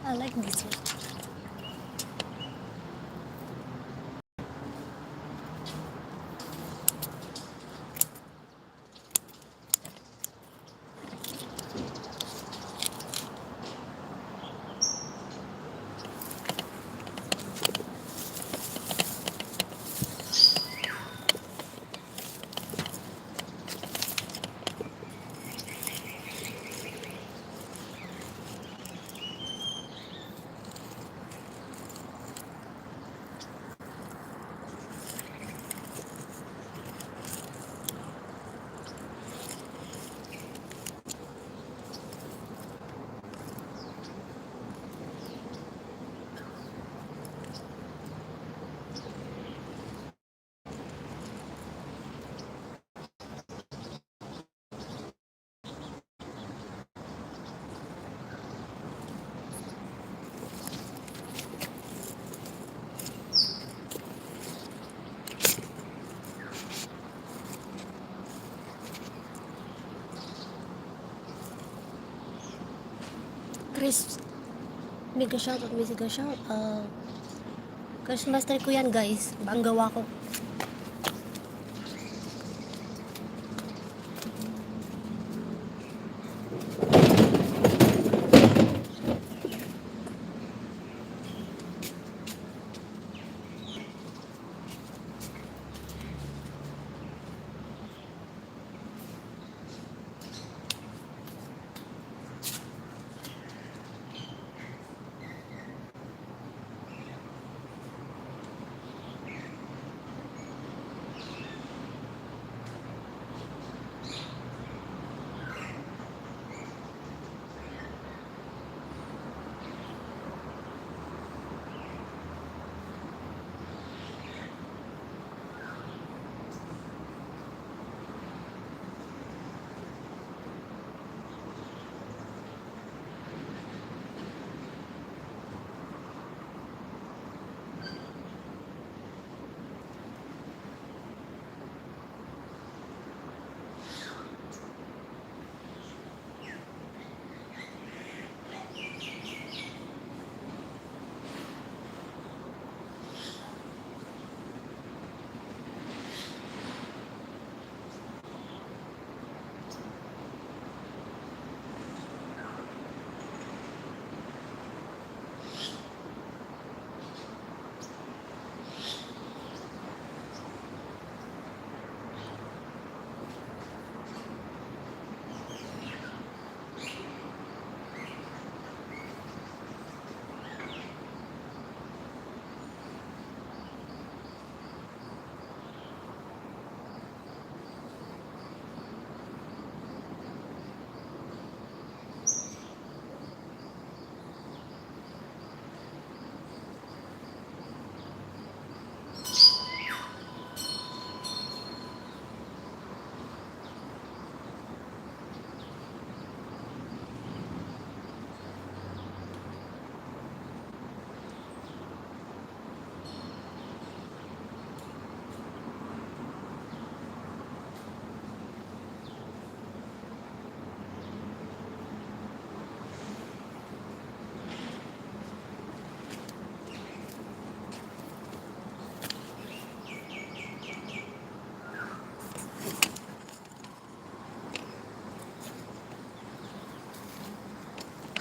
I like this one. Chris, mega shoutout, mega shoutout. Christmas tree ko yan guys. Ang gawa ko.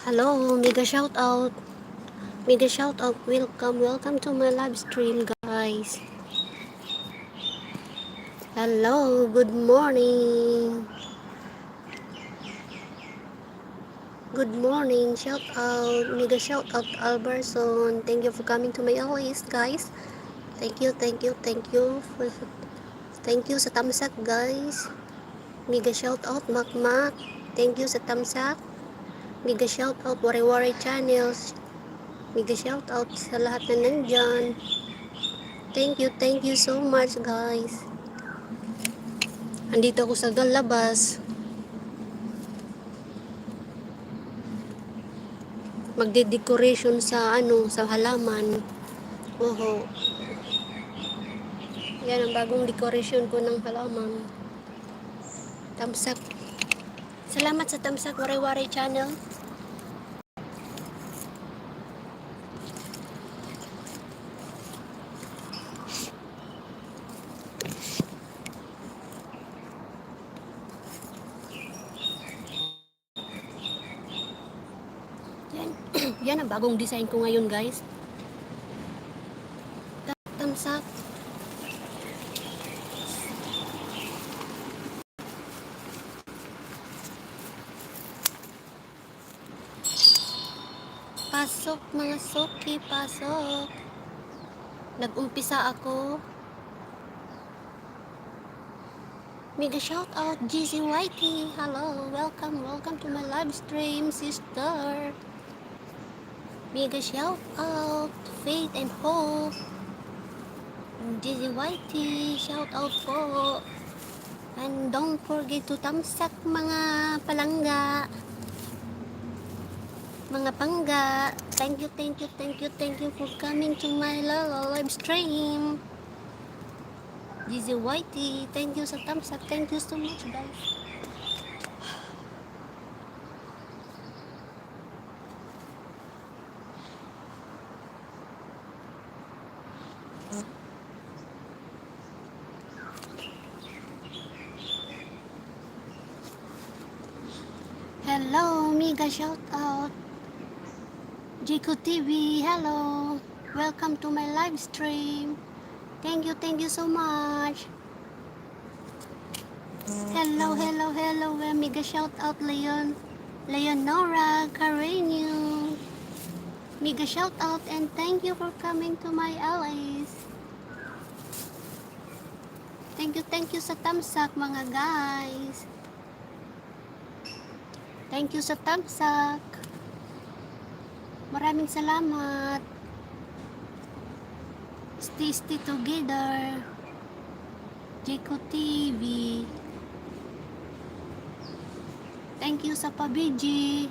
Hello, mega shoutout. Mega shoutout. Welcome to my live stream, guys. Hello, good morning. Good morning, shout out, mega shout out Alberson. Thank you for coming to my list, guys. Thank you thank you sa thumbs up, guys. Mega shout out Makmak. Thank you sa thumbs up. Mega shout out Wari Wari channels. Mega shout out sa lahat na nandyan. Thank you so much, guys. Andito ako sa labas. Magde-decoration sa sa halaman. Oho. Yan ang bagong decoration ko ng halaman. Thumbs up. Salamat sa thumbs up, Wari Wari channel. Yan ang bagong design ko ngayon, guys. Thumbs up. Pasok mga soki, pasok. Nag-umpisa ako. Mega shout out GZYT. Hello, welcome to my live stream, sister. Mega shout out Faith and Hope. GZYT, shout out po. And don't forget to tamsak mga palangga. Mga pangga. Thank you for coming to my live stream. GZYT, thank you sa thumbs up. Thank you so much, guys. Hello, mega shout out. Jico TV, hello. Welcome to my live stream. Thank you so much. Hello. Mega shout out Leonora Carreño. Mega shout out and thank you for coming to my allies. Thank you sa thumbs up mga guys. Thank you sa thumbs up. Maraming salamat. Stay together. Jico TV. Thank you sa pabiji.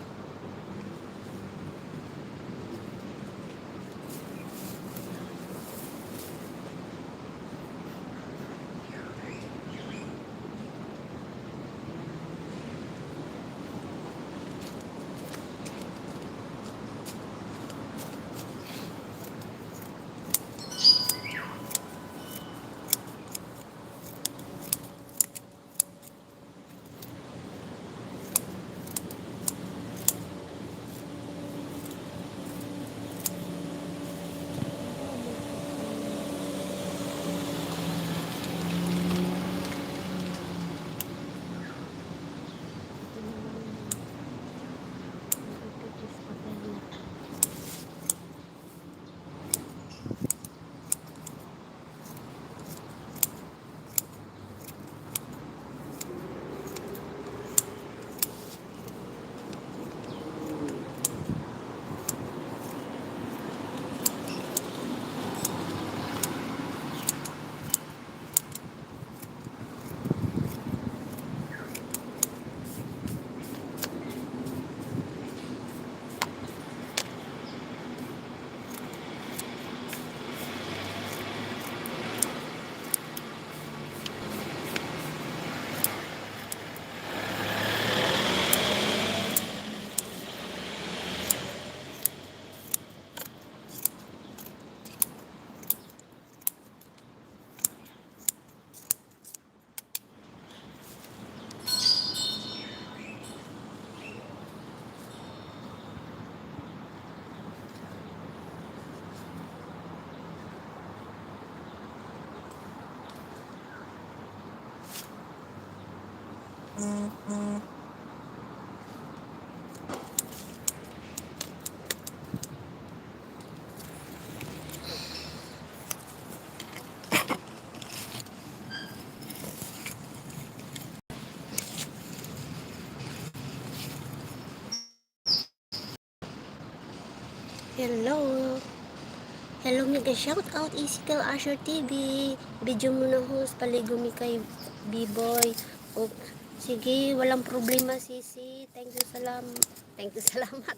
Hello mega shout out Isikal Asher TV. Video mo na host paligo mi kay B-boy. O sige, walang problema sisi. Thank you salamat.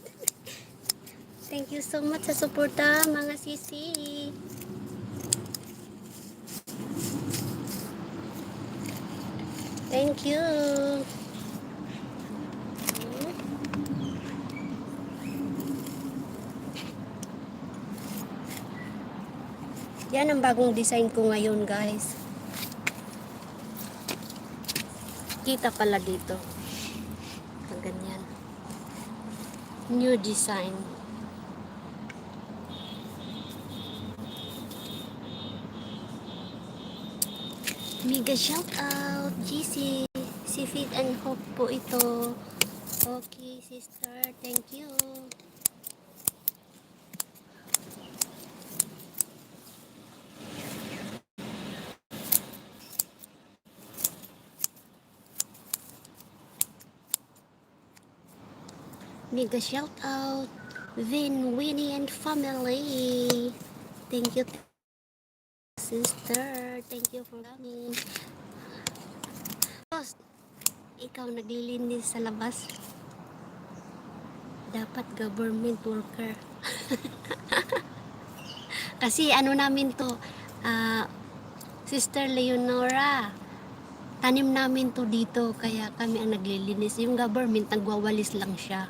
Thank you so much sa suporta mga sisi. Thank you. Yan ang bagong design ko ngayon, guys. Kita pala dito. Ganyan. New design. Mega shout out, GC. Si Feed and Hope po ito. Okay, sister. Thank you. Mega shout out, Vin, Winnie, and family. Thank you, sister. Thank you for coming. Boss, ikaw naglilinis sa labas. Dapat government worker. Kasi ano namin to, Sister Leonora, tanim namin to dito, kaya kami ang naglilinis. Yung government, nagwawalis lang siya.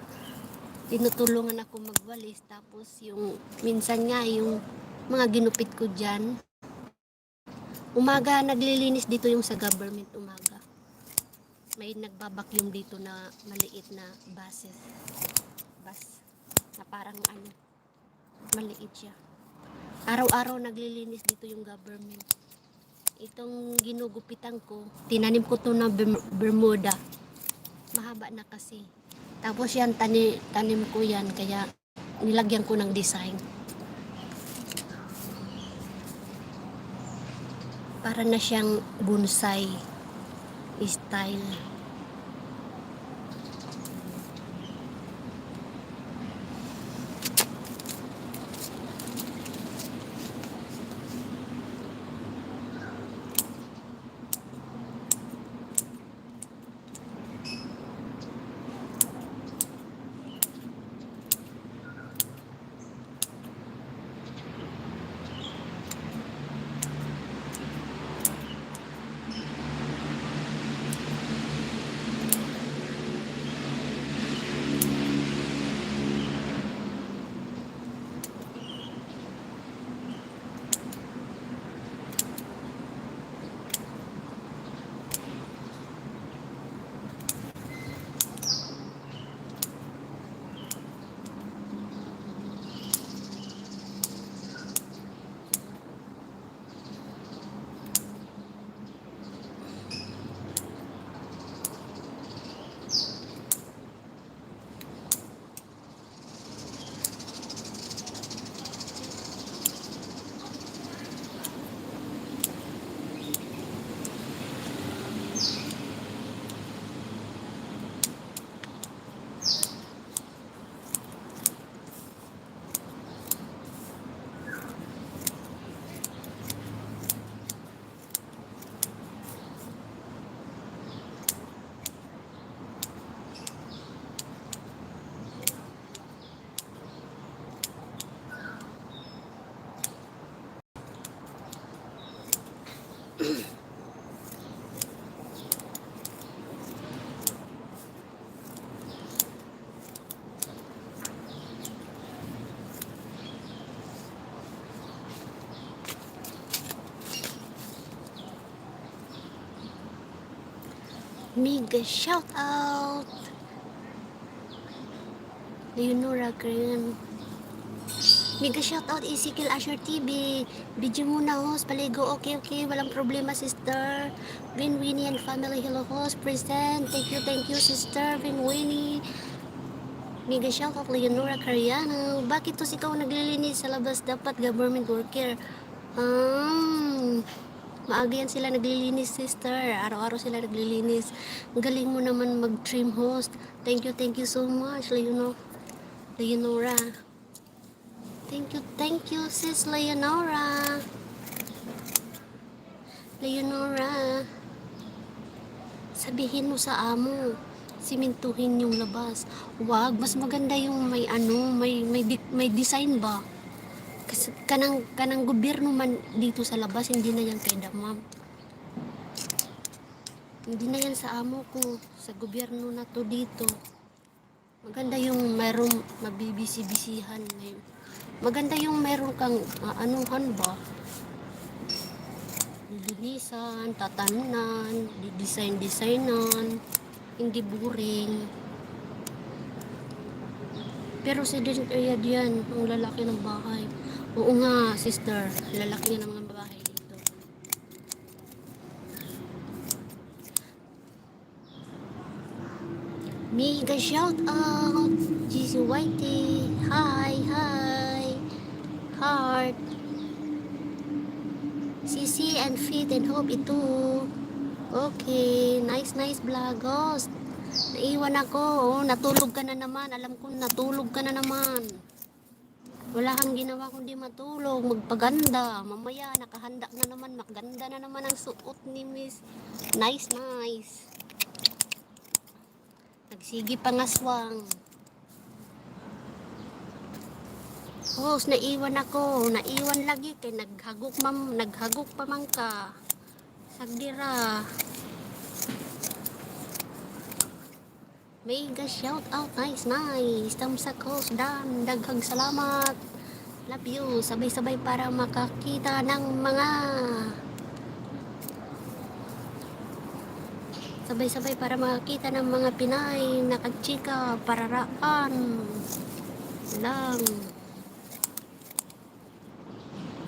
Tinutulungan ako magwalis, tapos yung, minsan nga, yung mga ginupit ko dyan, umaga naglilinis dito yung sa government, umaga. May nagbabakyum dito na maliit na bus, na parang ano, maliit siya. Araw-araw naglilinis dito yung government. Itong ginugupitan ko, tinanim ko to na Bermuda. Mahaba na kasi. Tapos yan, tanim ko yan, kaya nilagyan ko ng design. Para na siyang bonsai style. Mega shout out, Leonora Graham. Mega shout out, Ezekiel Asher TV. Video muna, host, paligo. Okay, walang problema, sister. Vin, Winnie, and family, hello, host, present. Thank you, sister Vin, Winnie. Mega shout out, Leonora Cariano. Bakit to ikaw naglilinis sa labas? Dapat government worker. Maaga yan sila naglilinis, sister. Araw-araw sila naglilinis. Galing mo naman mag-trim, host. Thank you so much, Leonora. Thank you, sis Leonora. Sabihin mo sa amo, simintuhin yung labas. Wag, mas maganda yung may may design ba? Kasi kanang gobyerno man dito sa labas, hindi na yan kay damam. Hindi na yan sa amo ko, sa gobyerno na to dito. Maganda yung mayroong mabibisi-bisihan. Maganda yung mayroong kang anuhan ba? Linisan, tatanan, designan, hindi boring. Pero si Riyadh yan, ang lalaki ng bahay. Oo nga, sister, lalaki nga ng mga bahay dito. Mega shout out. GCYT. Hi, hi. Heart. CC and Fit and Hope ito. Okay, nice vlog host. Naiwan ako, oh, natulog ka na naman. Alam ko natulog ka na naman. Wala kang ginawa kundi matulog, magpaganda. Mamaya nakahanda na naman, maganda na naman ang suot ni Miss. Nice. Nagsigi pangaswang. Host, naiwan ako. Naiwan lagi kay naghagok pa man ka. Sagdira. Mega shout out. Nice. Thumbs up host. Dan. Daghang salamat. Love you. Sabay-sabay para makakita ng mga Pinay nakachika pararaan lang.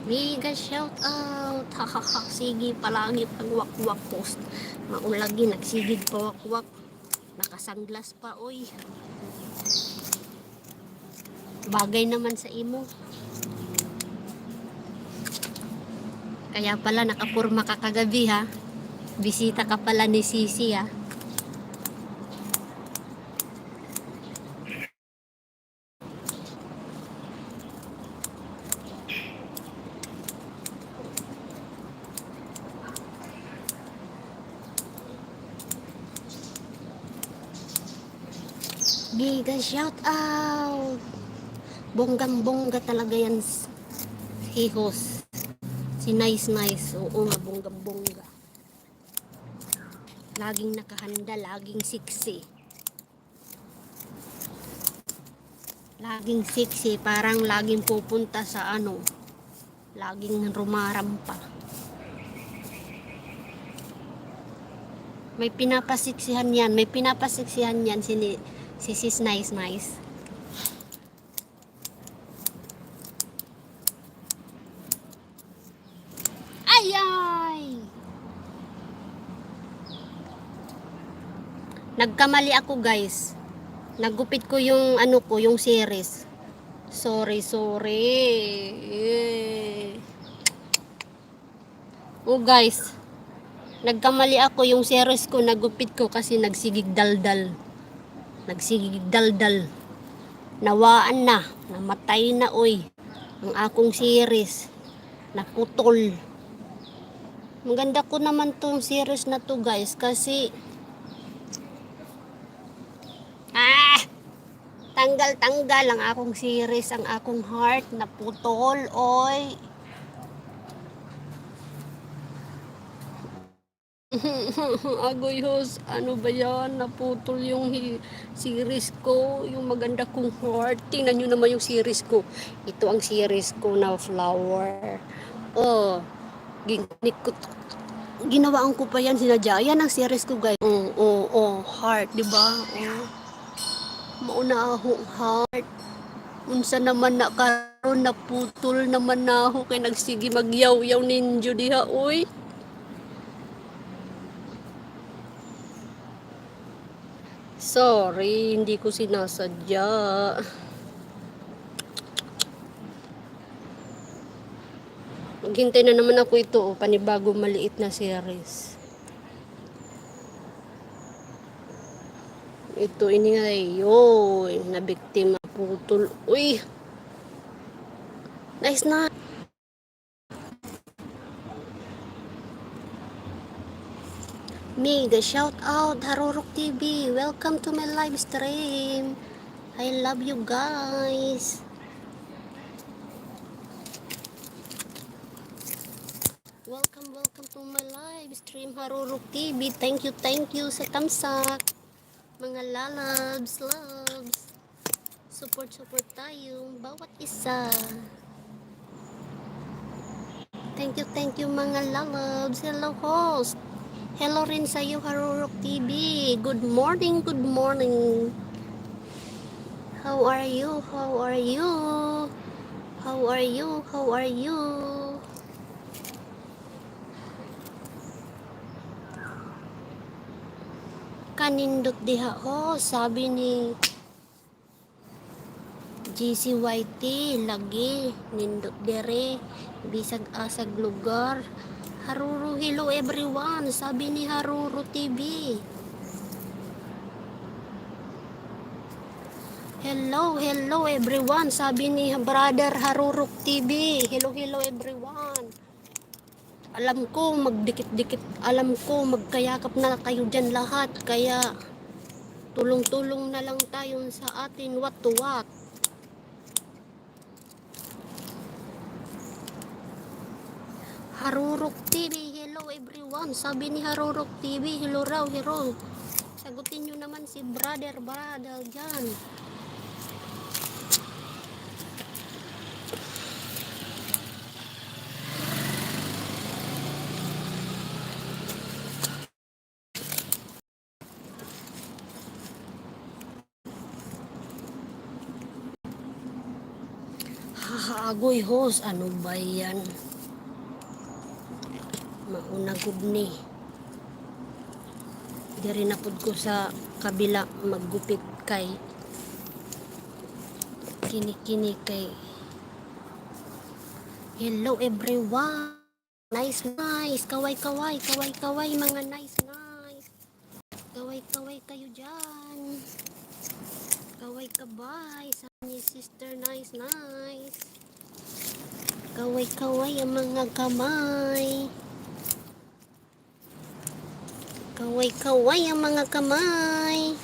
Mega shout out. Hahaha. Sige palagi pag wakwak post. Maulagi nagsigig pa wakwak. Nakasanglas pa oy. Bagay naman sa imo. Kaya pala nakapurma ka kagabi ha. Bisita ka pala ni Sisi ha. Giga shout out. Bonggang-bongga talaga yan hihos. Si Nice. Oo nga, bonggang-bongga. Laging nakahanda, laging sexy. Parang laging pupunta sa laging rumarampa. May pinapasiksihan yan si Sis Nice. Ay! Nagkamali ako guys. Naggupit ko yung yung series. Sorry. Oh guys. Nagkamali ako yung series ko, nagupit ko kasi nagsigig daldal. Nawaan na, namatay na oy. Ang akong series naputol. Maganda ko naman tong series na to guys kasi tanggal ang akong series, ang akong heart naputol oy. Agoy host, ano ba yan? Naputol yung series ko, yung maganda kong heart. Tingnan nyo naman yung series ko. Ito ang series ko na flower. Oh, ginawaan ko pa yan, sinadya. Yan ang series ko guys. Heart, diba? Mauna akong heart. Unsa naman na karon naputol naman na ako kay nagsigi magyaw-yaw ninyo diha, oy. Sorry, hindi ko sinasadya. Maghintay na naman ako ito, panibagong maliit na series. Ito iningay, na biktima putol. Uy! Nice na! Mega shout out Harurok TV. Welcome to my live stream. I love you guys. Welcome to my live stream Harurok TV. Thank you sa tamsak. Mga loves. Support tayo bawat isa. Thank you mga loves. Hello host. Hello rin sa iyo, Harurok TV. Good morning. How are you? nga nindot diha ho, sabi ni GCYT, lagi nindot dire, bisag asag lugar. Haruro, hello everyone, sabi ni Haruro TV. Hello everyone, sabi ni Brother Harurok TV. Hello everyone. Alam ko magdikit-dikit, alam ko magkayakap na kayo dyan lahat, kaya tulong-tulong na lang tayo sa atin what to what. Harurok TV, hello everyone, sabi ni Harurok TV, hello raw, hello. Sagutin nyo naman si brother dyan. Haagoy host, ano ba yan? Maunagod ni. Diri na pud ko sa kabila maggupit kay kini kay. Hello everyone. Nice kaway mga nice. Kaway kayo dyan. Kaway kabay sa ni sister nice. Kaway ang mga kamay. Kaway ang mga kamay.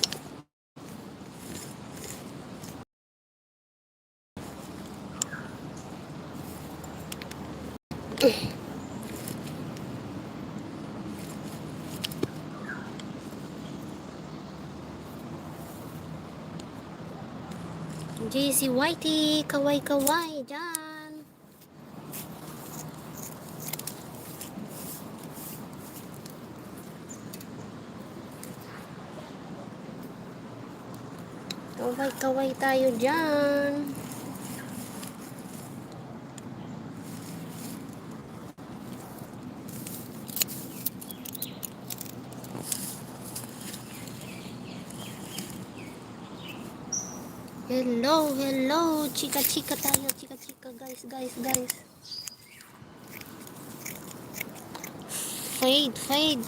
JCYT, kaway dyan. Kaway tayo dyan. Hello, chika tayo, chika guys. Fade.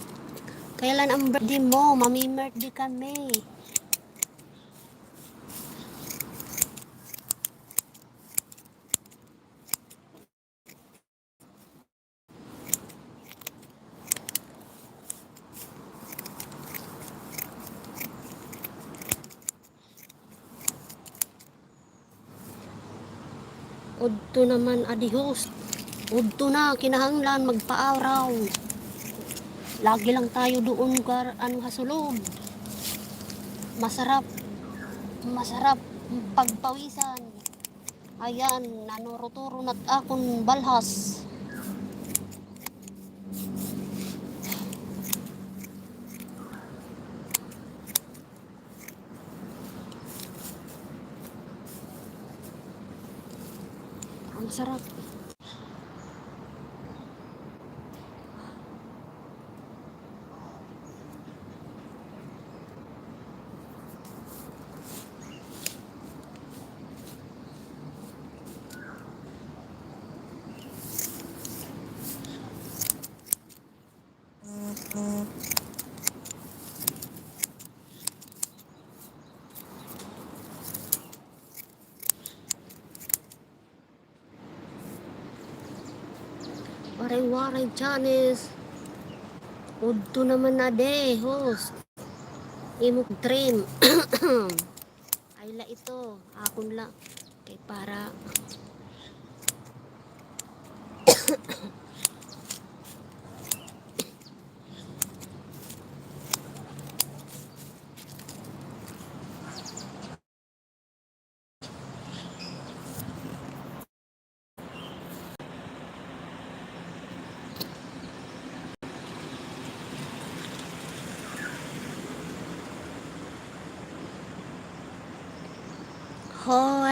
Kailan ang birthday mo? Mami-birthday kami. Udto naman adi host. Udto na kinahanglan magpaaraw. Lagi lang tayo doon hasulod. Masarap pagpawisan. Ayan, nanuruturo nat akong balhas. Ang sarap. Waray Janice. Udto naman na de host. Imog trim. Ayla ito. Akon lang. Kay para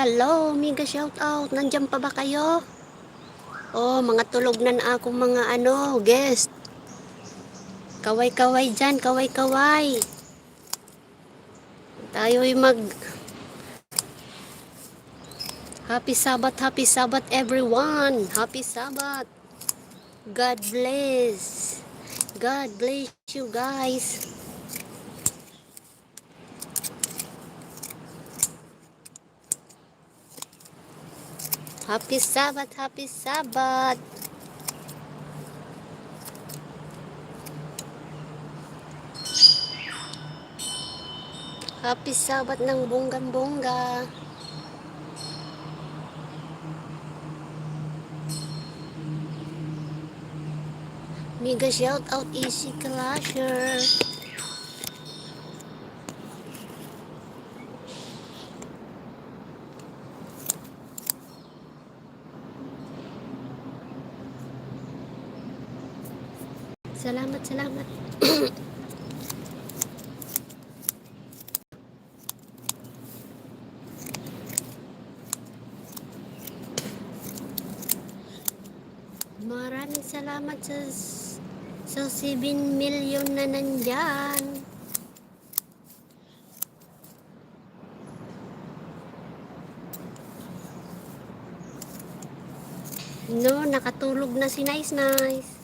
hello, mega shout out. Nandiyan pa ba kayo? Mga tulog na akong mga guest. Kaway dyan, kaway. Tayo'y Happy Sabbath everyone. Happy Sabbath. God bless. God bless you guys. Happy Sabbath, happy Sabbath. Happy Sabbath ng bonggang-bongga. Mega shout out Easy Clasher. Salamat, salamat. Maraming salamat sa 7 million na nandyan. No, nakatulog na si Nice Nice.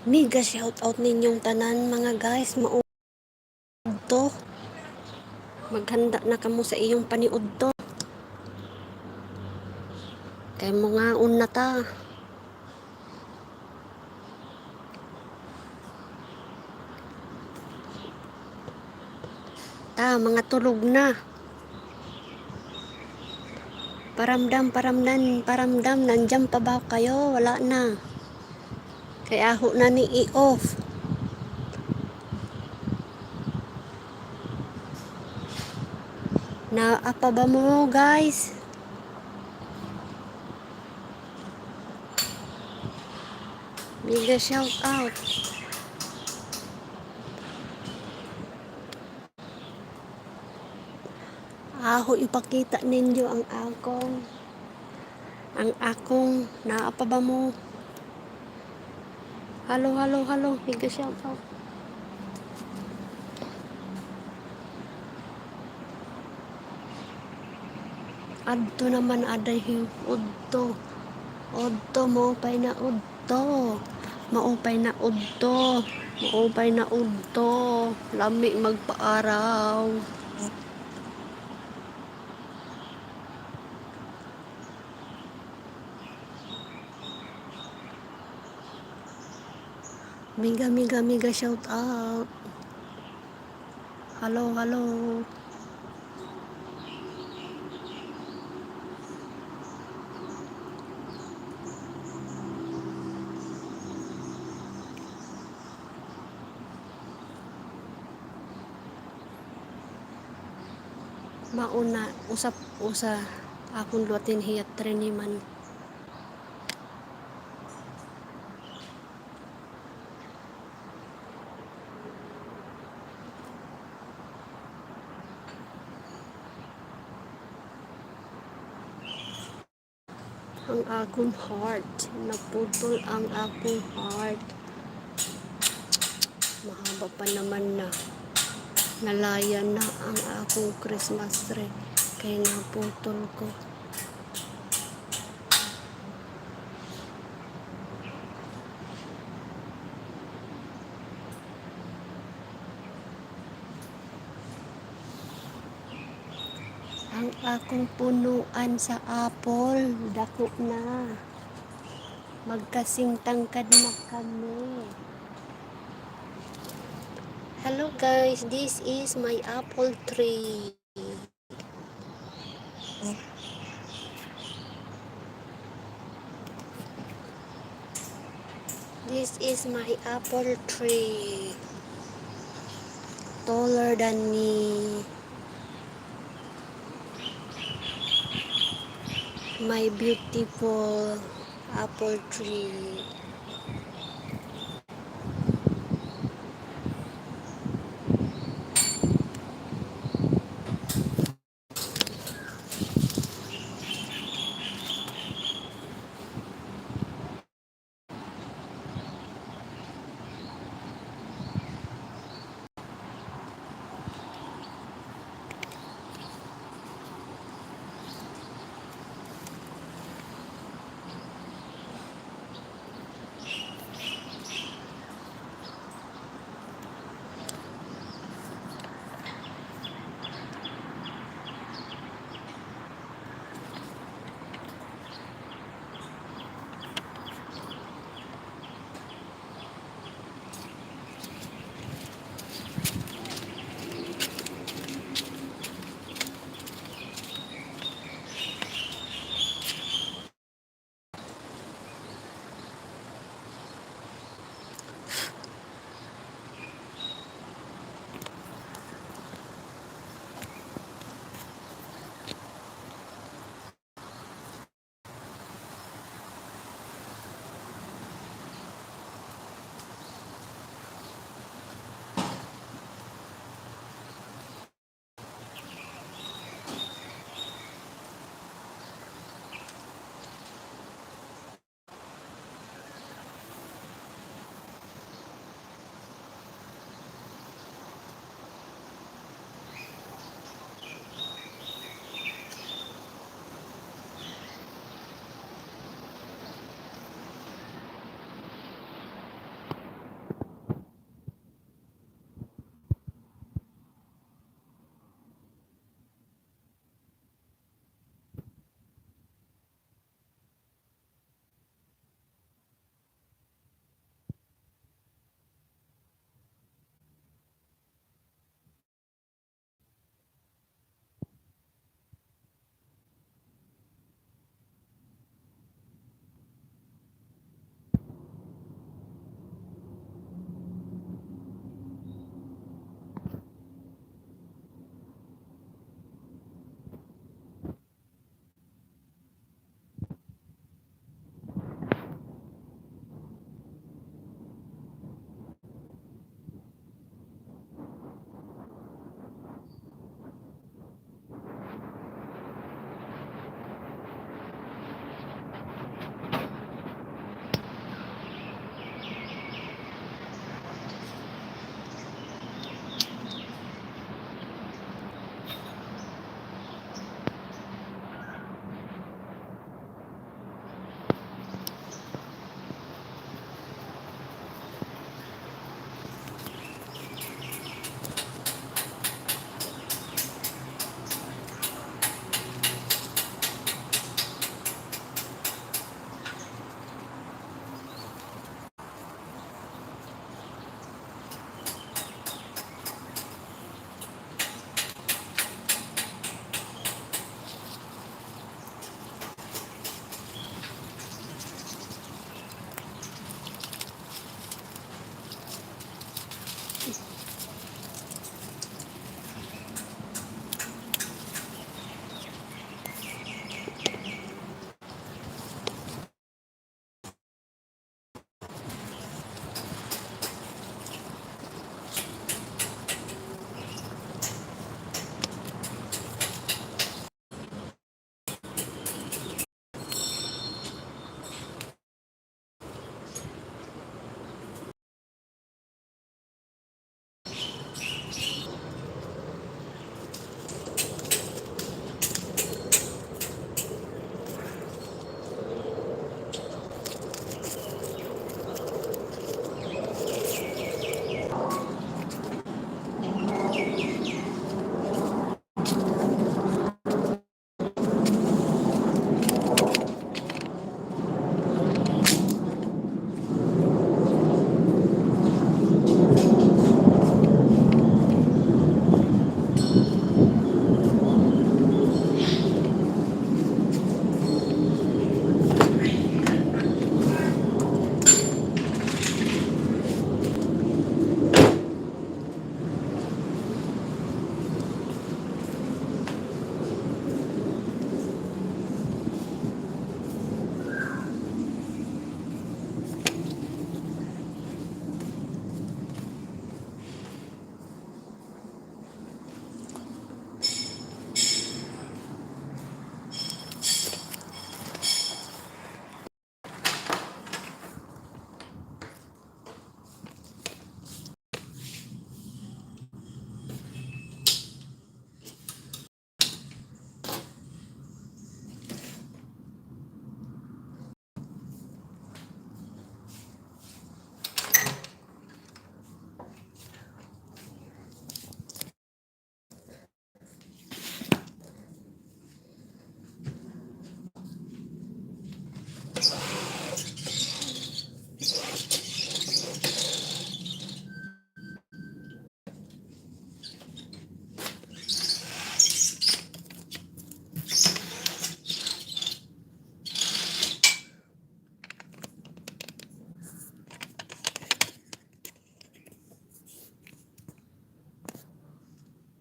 Mega shout out ninyong tanan mga guys, maudto. Maghanda na kamo sa iyong paniudto. Kay mo nga una ta. Mga tulog na. Paramdam, nandiyan pa ba kayo? Wala na. Kaya aho na ni i-off. Apa ba mo guys? Mega shout out. Aho ipakita ninyo ang akong naapa ba mo? Halo, mega shout out. Adto naman aday udto. Udto mo pay na udto. Maupay na udto. Lami magpaaraw. Mega shout out. Halo. Mauna usap akong luatin hiyat treniman. Ang akong heart, naputol ang akong heart. Mahaba pa naman na. Nalaya na ang akong Christmas tree kay naputol ko. Ang akong punuan sa apple, dako na. Magkasing tangkad na kami. Hello guys, this is my apple tree. This is my apple tree. Taller than me. My beautiful apple tree.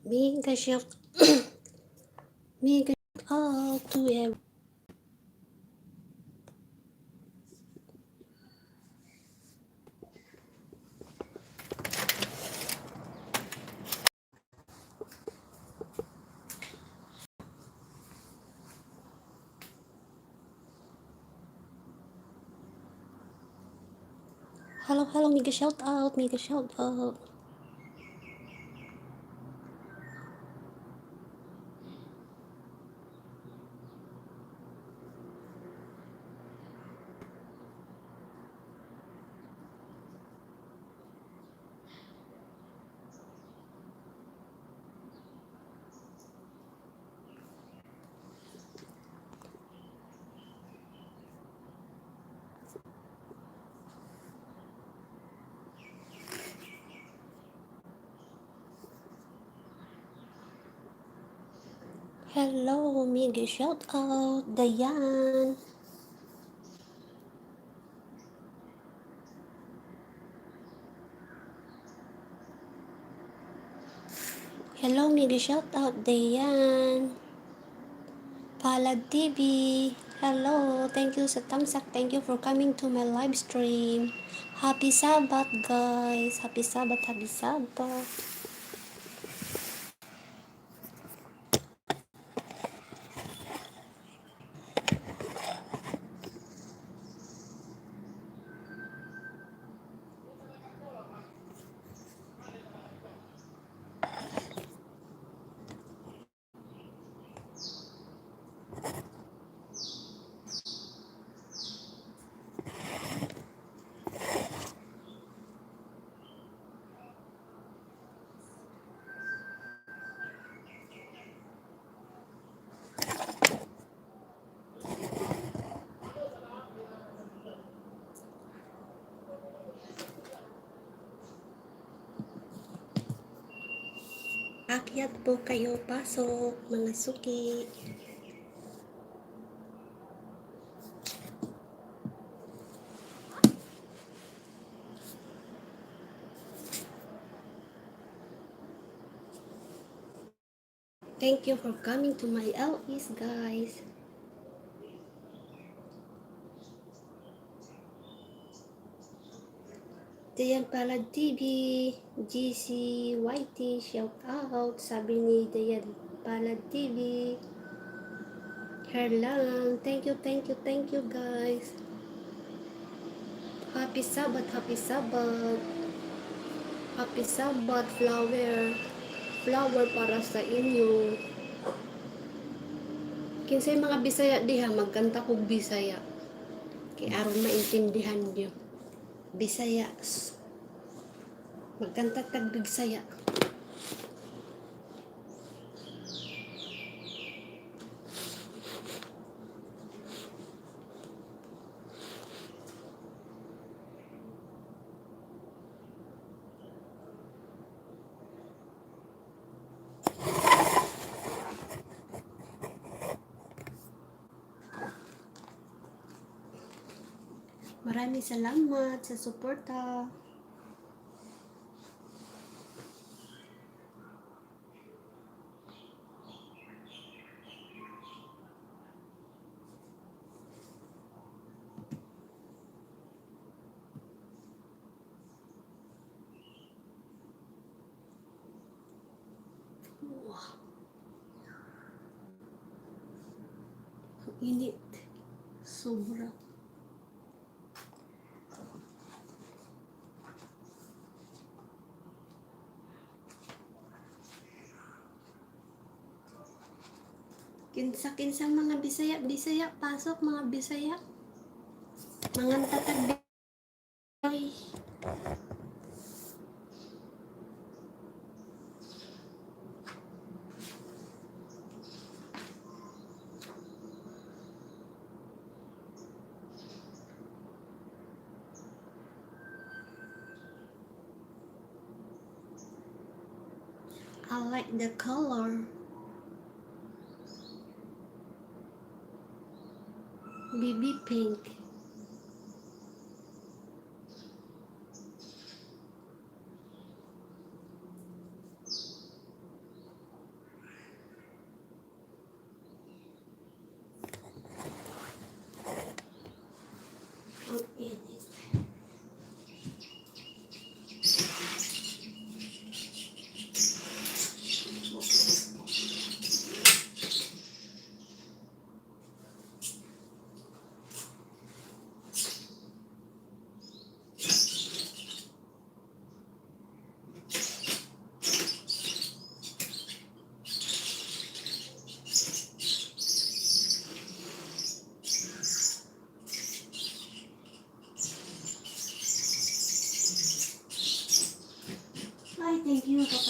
Mega shout mega shout out to everyone. Hello, mega shout out, mega shout out. Hello, mega shout out, Dayan. Hello, mega shout out, Dayan. Palad TV. Hello, thank you sa thumbs up. Thank you for coming to my live stream. Happy Sabbath, guys. Happy Sabbath, happy Sabbath. Akyat po kayo, pasok, mga suki. Thank you for coming to my LEs, guys. Dayan Palad TV, GC, YT, shout out. Sabi ni Dayan Palad TV. Herlang, thank you guys. Happy Sabbath, happy Sabbath. Happy Sabbath, flower. Flower para sa inyo. Kinsay mga Bisaya diha, magkanta kog Bisaya. Kay aron maintindihan niyo. Bisaya. Magkanta tag Bisaya. Maraming salamat sa suporta. Wow, ang init. Sobra. Kinsa-kinsang mga Bisaya, pasok mga Bisaya. Mga tatag Bisaya. I like the color. Baby pink.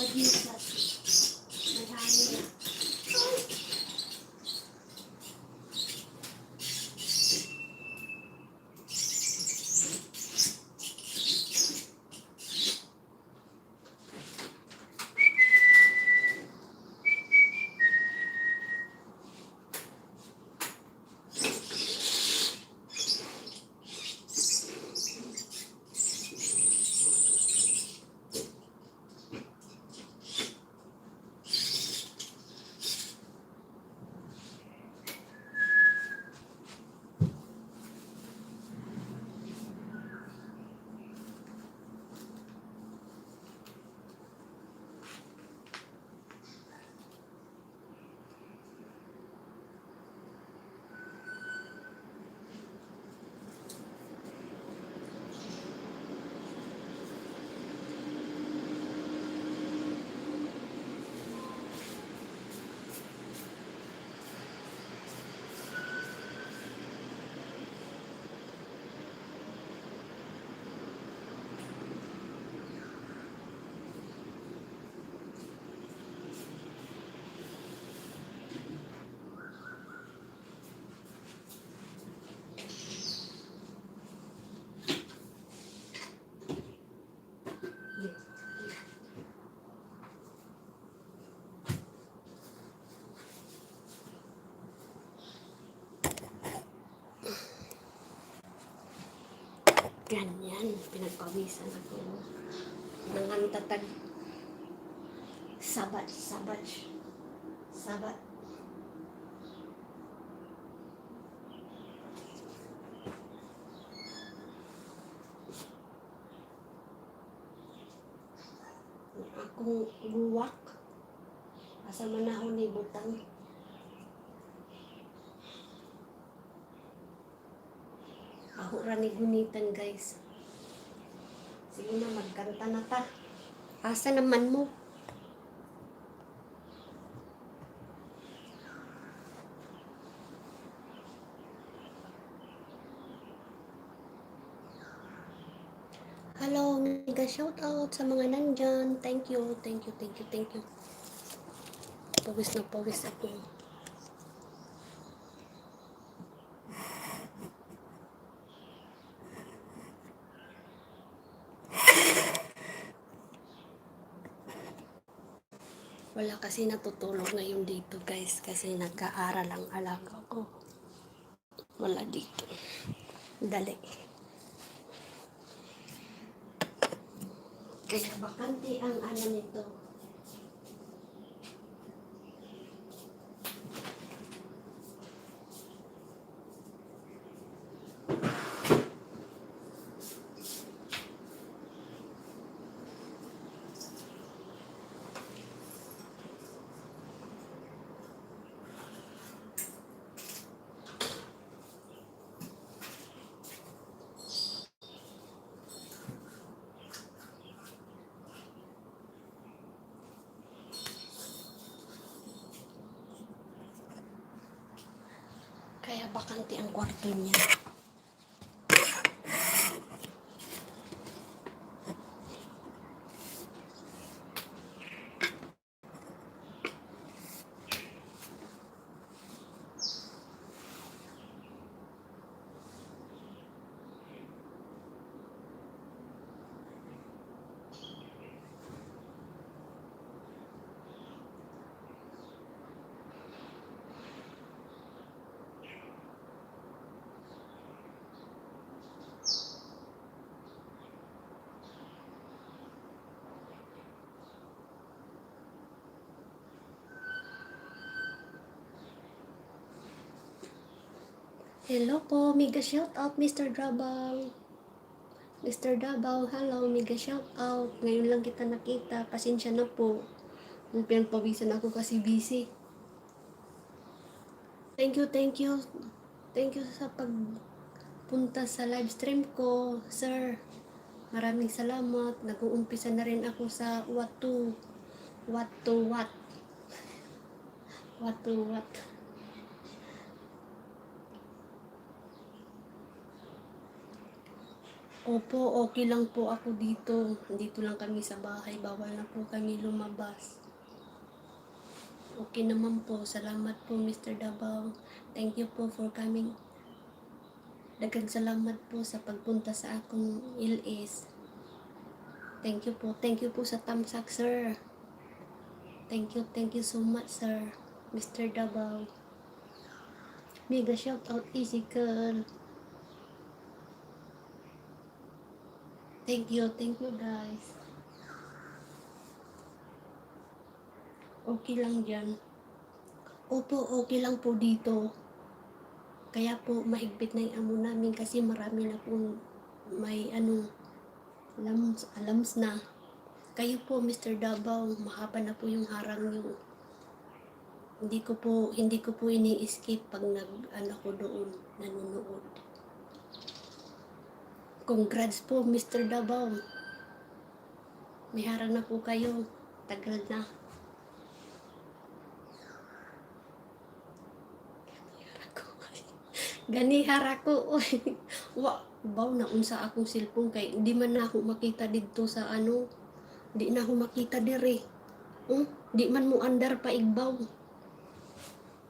pagisat. May hangin na. Ganyan, pinagpawisan ako. Nangantatag. Sabat. Akong guwak. Asa man ako ni butang. Ako ra ni gunitan, guys. Sige na, magkanta na ta. Asa naman mo? Hello, mega shout out sa mga nandyan. Thank you. Pawis na pawis ako. Wala kasi natutulog ngayon dito, guys, kasi nag-aaral ang alaga ko. Wala dito. Dali. Kaya bakante ang ano nito. Kaya bakante ang kwarto niya. Hello po, mega shout out Mr. Dabaw. Mr. Dabaw, hello, mega shout out. Ngayon lang kita nakita, pasensya na po. Pinagpawisan ako kasi busy. Thank you. Thank you sa pagpunta sa live stream ko, sir. Maraming salamat. Nag-uumpisa na rin ako sa what to what. Opo, okay lang po ako dito. Dito lang kami sa bahay, bawal na po kami lumabas. Okay naman po, salamat po Mr. Davao. Thank you po for coming. Daghang salamat po sa pagpunta sa akong LS. Thank you po sa tamsak, sir. Thank you so much, sir. Mr. Davao. Mega shout out, Easy Girl. Thank you guys. Okay lang dyan. Opo, okay lang po dito. Kaya po mahigpit na yung amo namin kasi marami na pong may alams na. Kayo po Mr. Davao, mahaba na po yung harang nyo. Hindi ko po ini-escape pag ko doon, nanonood. Congrats po Mr. Davao. May harang na po kayo. Tagal na. Ganihara ko. Baw na unsa akong cellphone kay di man na ako makita dito sa di na ako makita dire. Di man mo andar pa igbaw.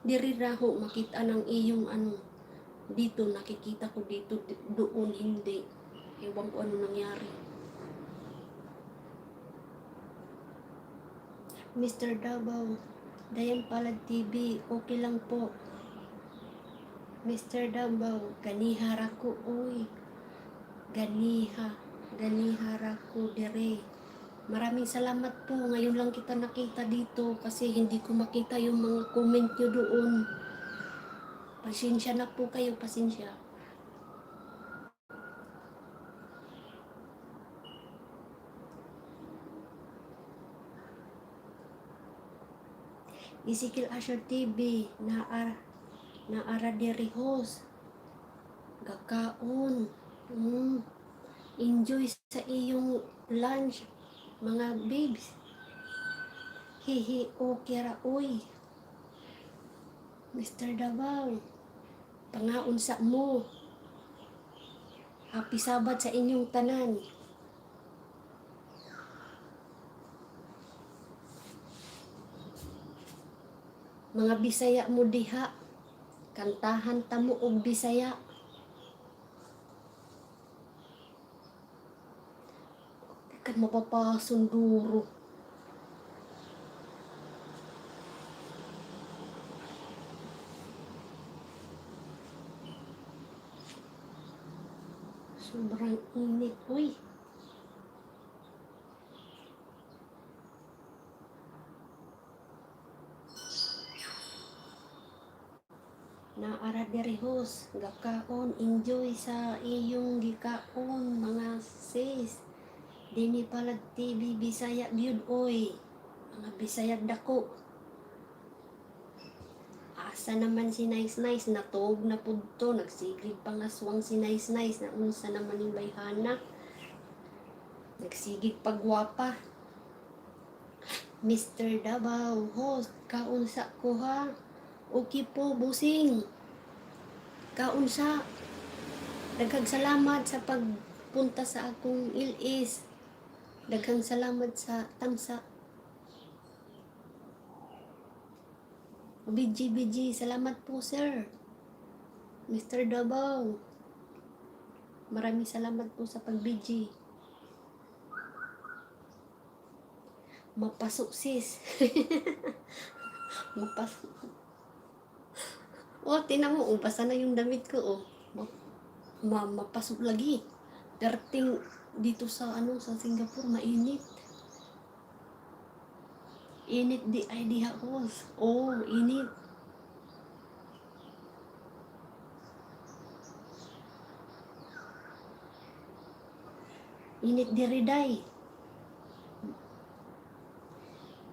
Diri ra ako makita ng iyong dito nakikita ko dito, doon hindi. Ewan ko ano nangyari. Mr. Davao, Dayan Palad TV, okay lang po. Mr. Davao, ganihara ko, oy. Ganihara ko dire. Maraming salamat po. Ngayon lang kita nakita dito kasi hindi ko makita yung mga comment nyo doon. Pasensya na po kayo, pasensya. Ezekiel Asher TV, naara diri host. Gakaon. Enjoy sa iyong lunch, mga babes. Hihi o kira uy. Mr. Davao, pangaon sa mo. Happy Sabat sa inyong tanan. Mga Bisaya mo diha, kantahan tamo og Bisaya. Kan mapapasunduro. Sobrang init, uy. Naara diri host, gakaon, enjoy sa iyong gikaon, mga sis. Dini Palad TV, Bisaya Gyud oy. Mga Bisaya dako. Asa naman si Nice Nice, natog na pudto, nagsiglig pangaswang si Nice Nice, na unsa naman yung bayhana. Nagsigig pagwapa. Mr. Davao, host, kaunsa ko ha. Okay po, busing. Kaunsa. Daghang salamat sa pagpunta sa akong ilis. Daghang salamat sa tamsa. BG, salamat po sir. Mr. Davao, maraming salamat po sa pag-BG. Mapasok sis. Mapasok. Tinan mo, basa na yung damit ko, mapasok lagi. Darating dito sa sa Singapore, mainit. Init di ay diha host. Init. Init diri day.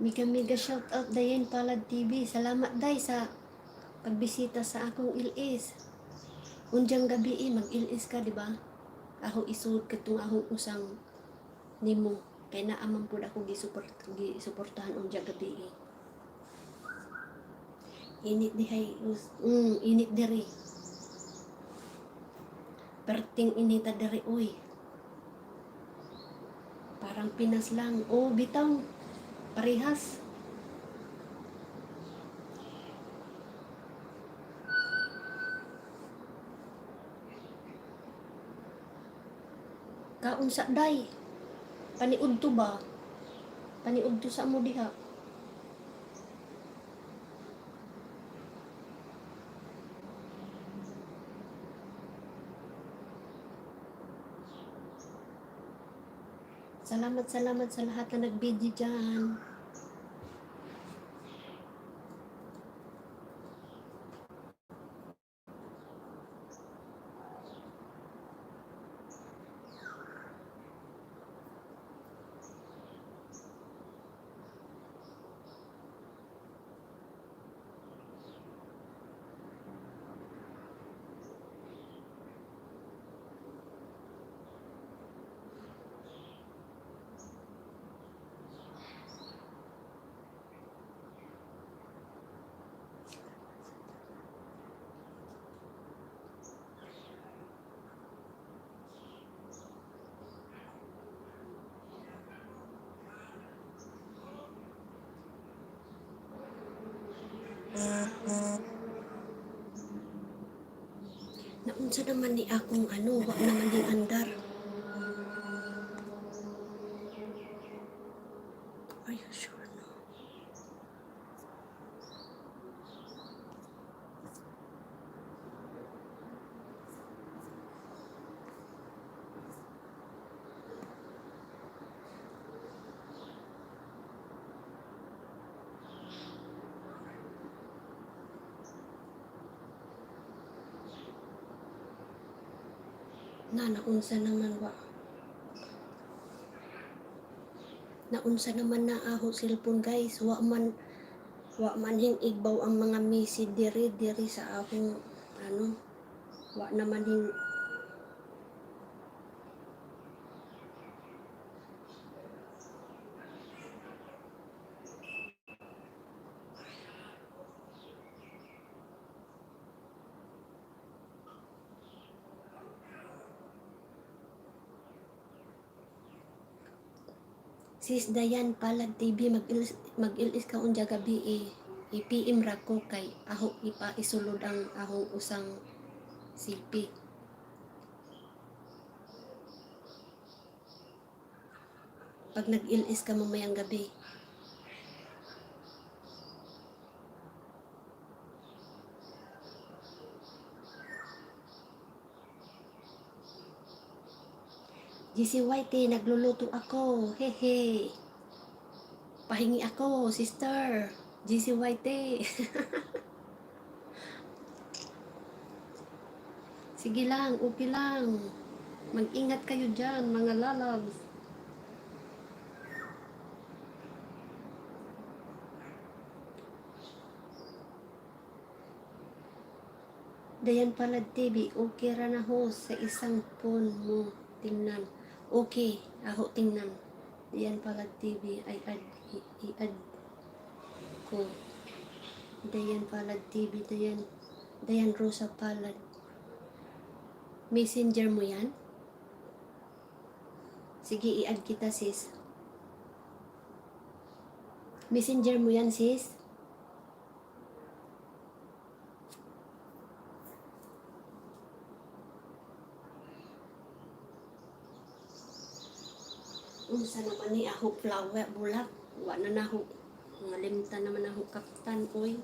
Mega shout out Dayan Palad TV. Salamat day sa pagbisita sa akong ilis. Unjang gabi mag-ilis ka, di ba? Ako isud katong akong usang nimo kay naaman pud ako gisuportahan unjang gabi. Init dihay, init diri. Perting inita diri uy. Parang Pinas lang. Oh, bitaw. Parehas. Kaunsa day. Paniudto ba? Paniudto sa mo diha. Salamat sa lahat na nag-video dyan. Naunsa naman ni akong ano, wag naman din andar. Are you sure no? Naunsa naman wa. Naunsa naman na aho cellphone guys. Wa man hing igbaw ang mga message diri sa akong ano. Wa naman hing Sis Dayan Palad TV mag-ilis ka unja gabi i-PM ra ko kay aho ipa isulod ang ahong usang sipi. Pag nag-ilis ka mamayang gabi. GCYT, nagluluto ako. Hehe. Pahingi ako, sister. GCYT. Sige lang, okay lang. Mag-ingat kayo dyan, mga lalabs. Dayan Palad TV, okay ra na ho sa isang phone mo. Tingnan. Okay, aho tingnan. Dayan Palad TV, i-add ko. Dayan Palad TV, Dayan Rosa Palad. Messenger mo yan? Sige, i-add kita sis. Messenger mo yan sis? Unsa naman ni aho flower bulak? Wa na naho. Ngalimta naman aho kaptan oy.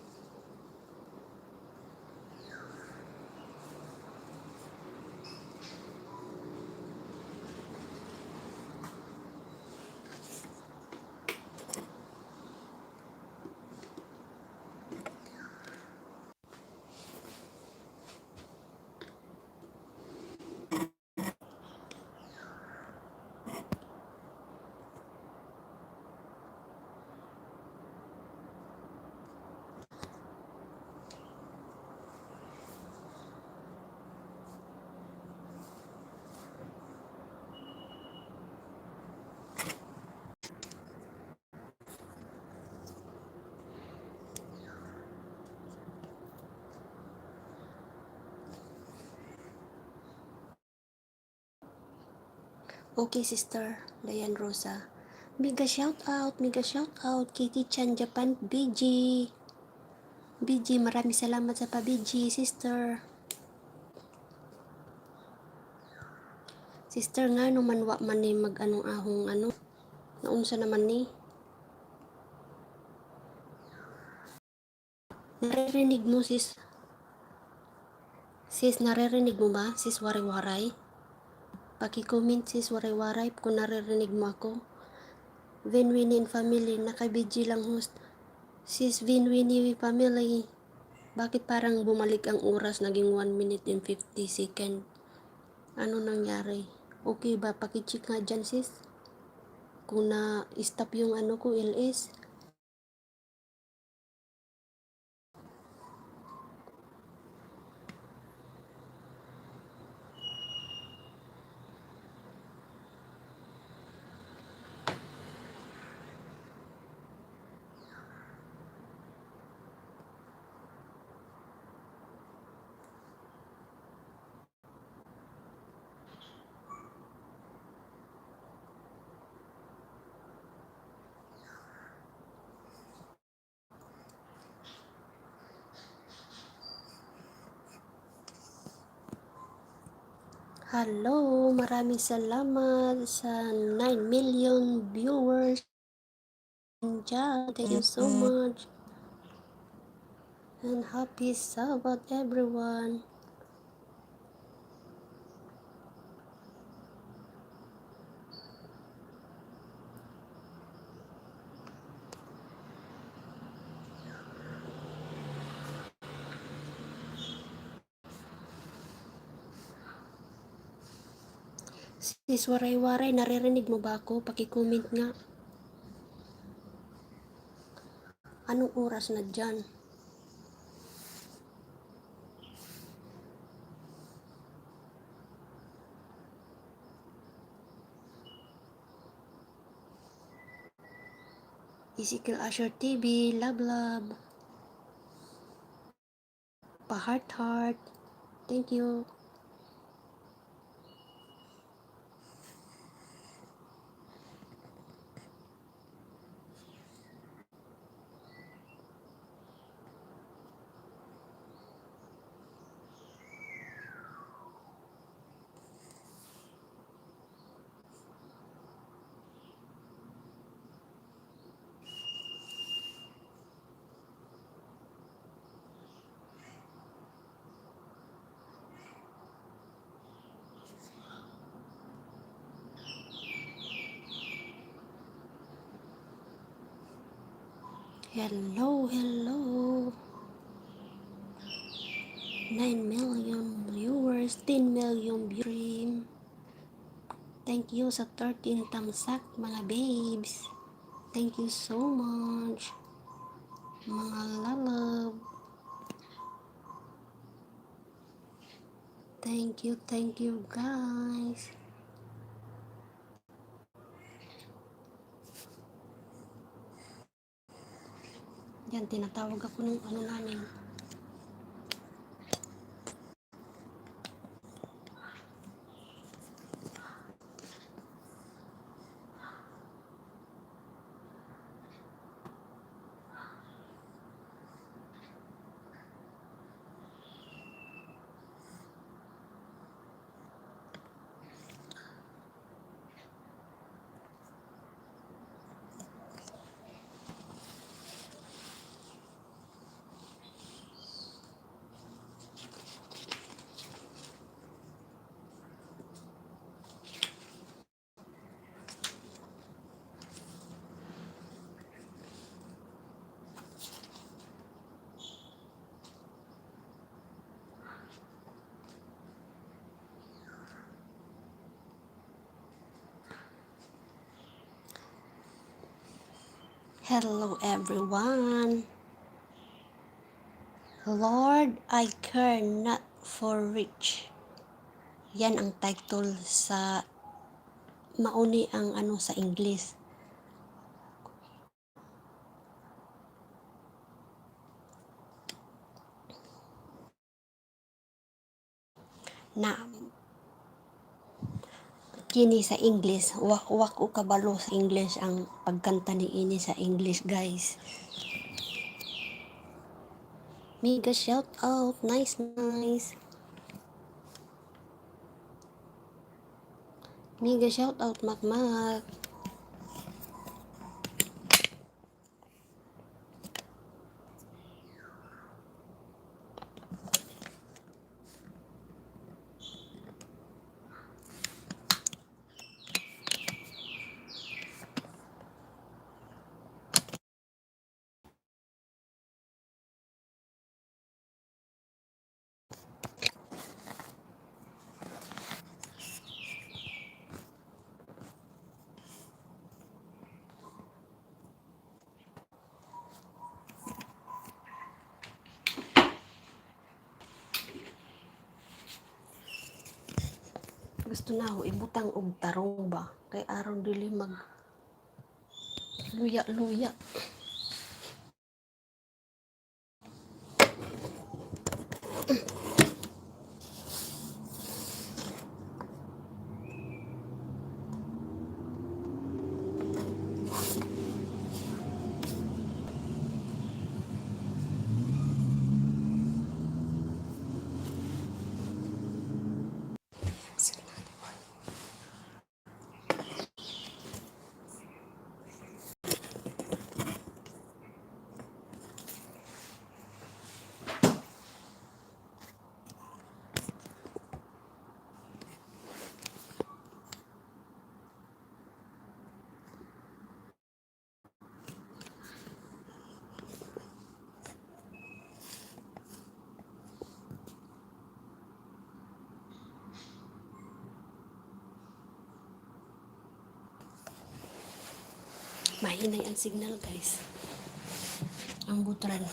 Okay, Sister Dayan Rosa. Mega shout out, Kitty Chan Japan, BG. BG, maraming salamat sa pa-BG, Sister. Sister nga, no manwa man ni mag-anong ahong ano. Naunsa naman ni. Naririnig mo, sis? Sis, naririnig mo ba? Sis, waray-waray? Paki-comment, sis, waray-waray kung naririnig mo ako. Vinwini and family, naka-BG lang host. Sis, Vinwini family. Bakit parang bumalik ang oras, naging 1 minute and 50 second? Ano nangyari? Okay ba? Paki-check nga dyan, sis. Kung na-stop yung ano ko, LS. Hello, maraming salamat sa 9 million viewers dyan. Thank you so much. And happy Sabbath, everyone. Sis, waray-waray, naririnig mo ba ako? Paki-comment nga. Anong oras na dyan? Ezekiel Asher TV, love love. Pa-heart heart. Thank you. Hello, hello. 9 million viewers, 10 million stream. Thank you sa 13 tamsak, mga babes. Thank you so much, mga lalab. Thank you guys. Yan, tinatawag ako ng ano namin. Hello everyone. Lord, I care not for rich. Yan ang title sa mauni ang ano sa English. Na Kini sa English, wak-wak o kabalo sa English ang pagkanta ni ini sa English, guys. Mega shout out, nice, nice. Mega shout out, Makmak. Gusto na ako ibutang og tarong ba kay aron dili mag luya-luya. Mahinay ang signal, guys. Ang butran.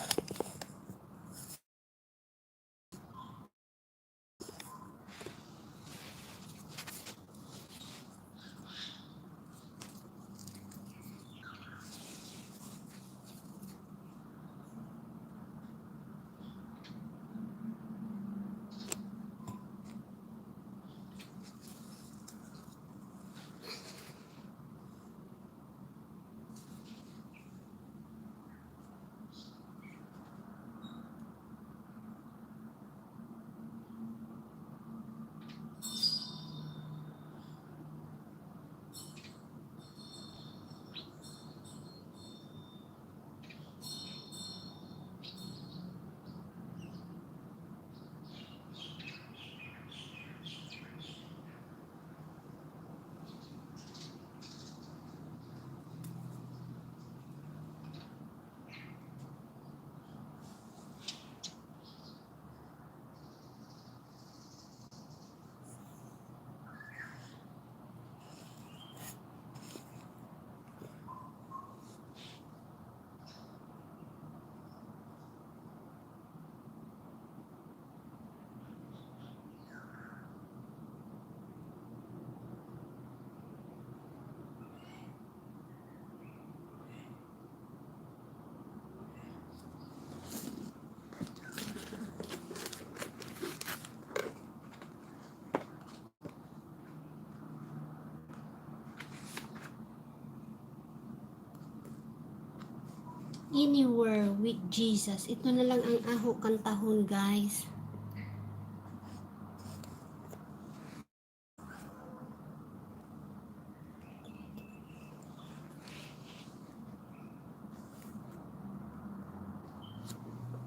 Anywhere with Jesus. Ito na lang ang aho kantahon, guys.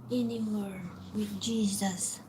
Anywhere with Jesus.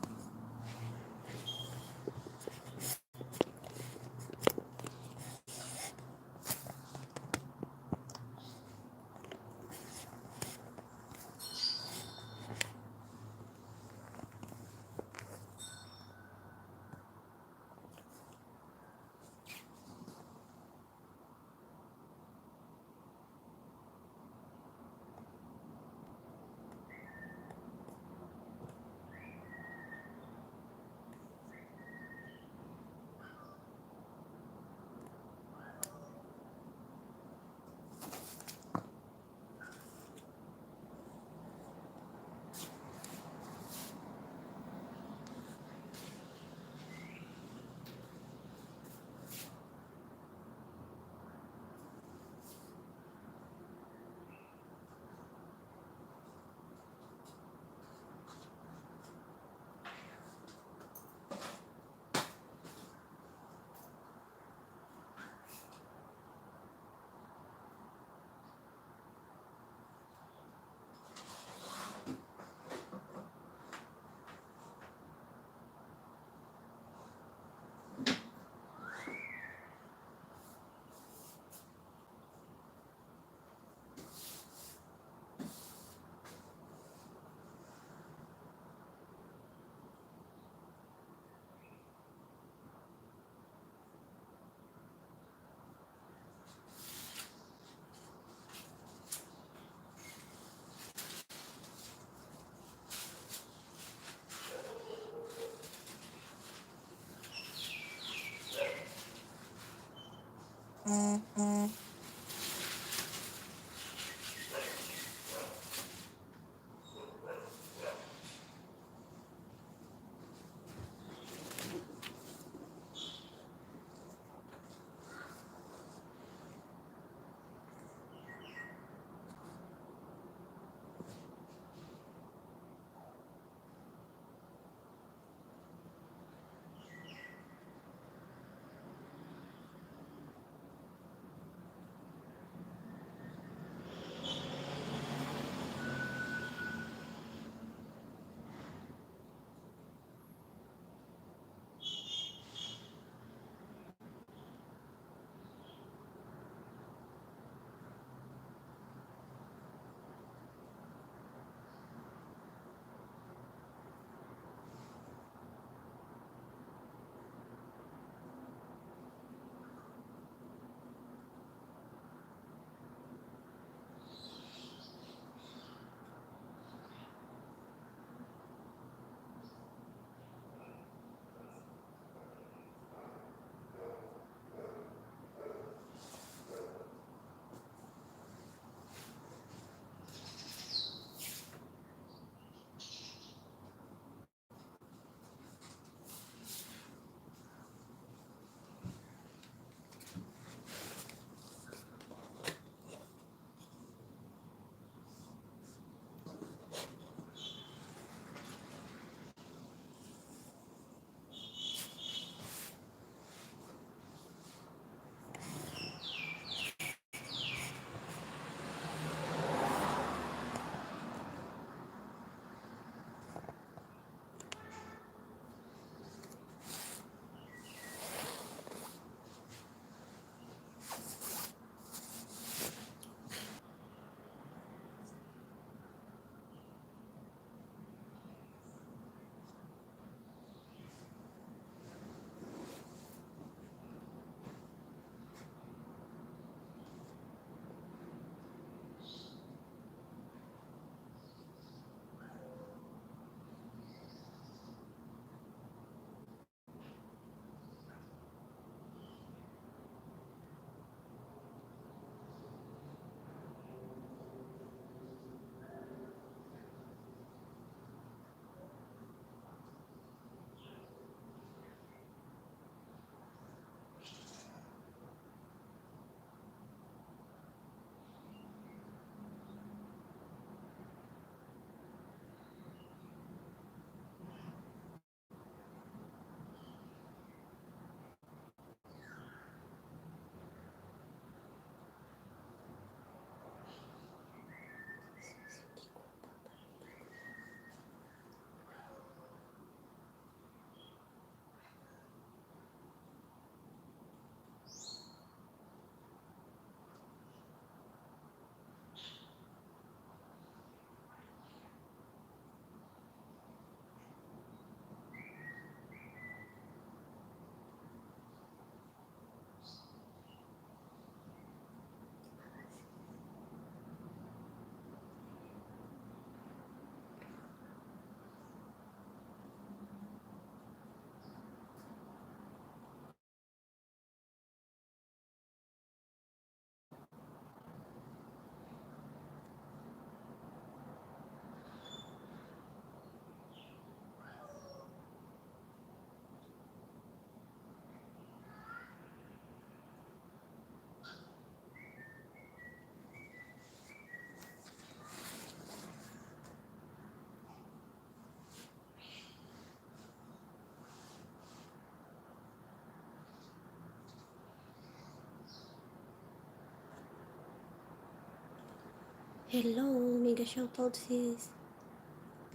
Hello, mega shoutout sis.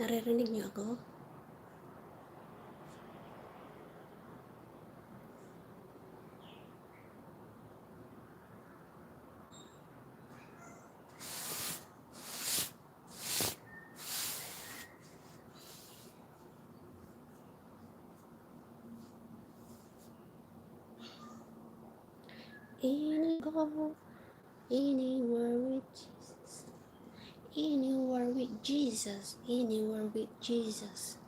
Naririnig niyo ako? Anywhere, anywhere with Jesus. Anywhere with Jesus. Anywhere with Jesus.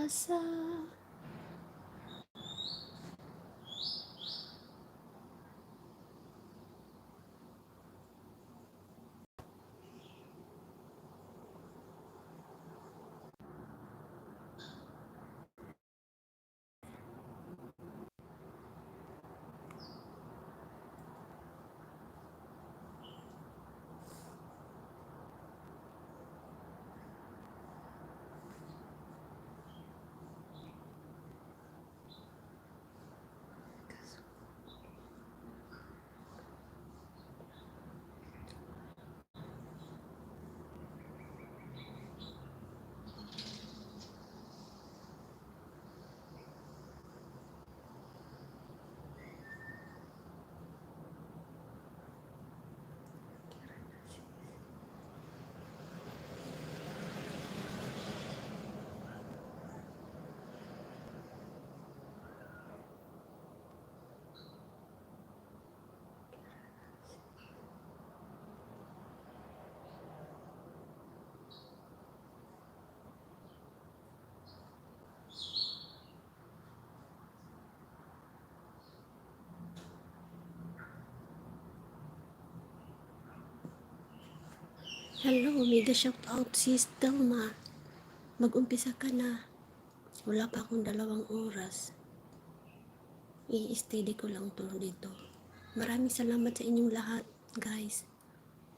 pag-asa. Hello, mega shout out sis Telma. Mag-umpisa ka na. Wala pa akong 2 oras. I-steady ko lang to dito. Maraming salamat sa inyong lahat, guys.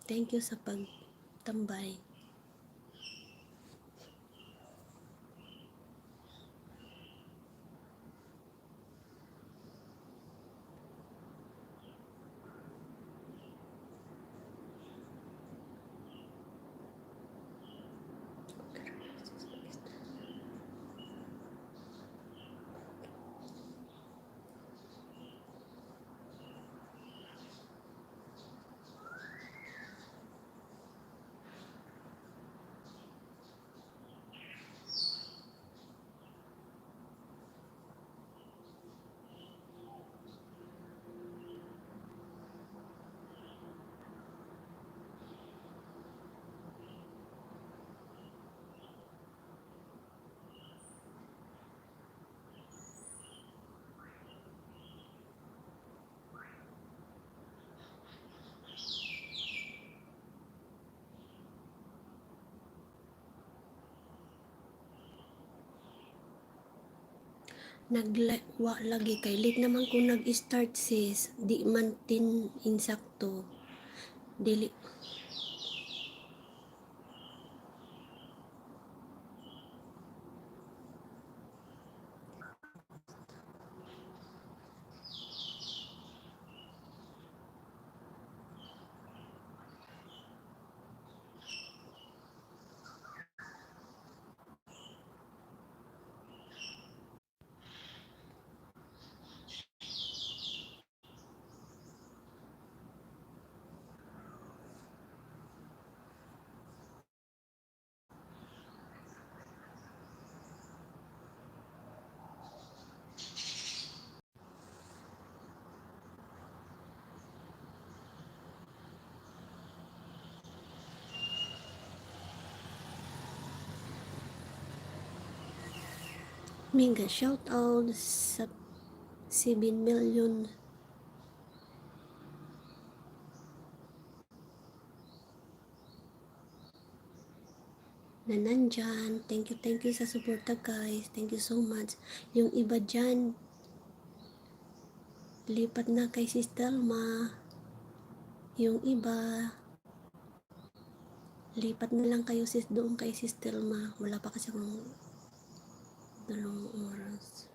Thank you sa pagtambay. Nagwa lagi kay late naman ko nag-start sis. Di man tin insakto. Dili mega shout out sa 7 million na nandyan. Thank you sa suporta guys. Thank you so much. Yung iba dyan, lipat na kay Sis Telma. Yung iba, lipat na lang kayo sis doon kay Sis Telma. Wala pa kasi akong 2 oras.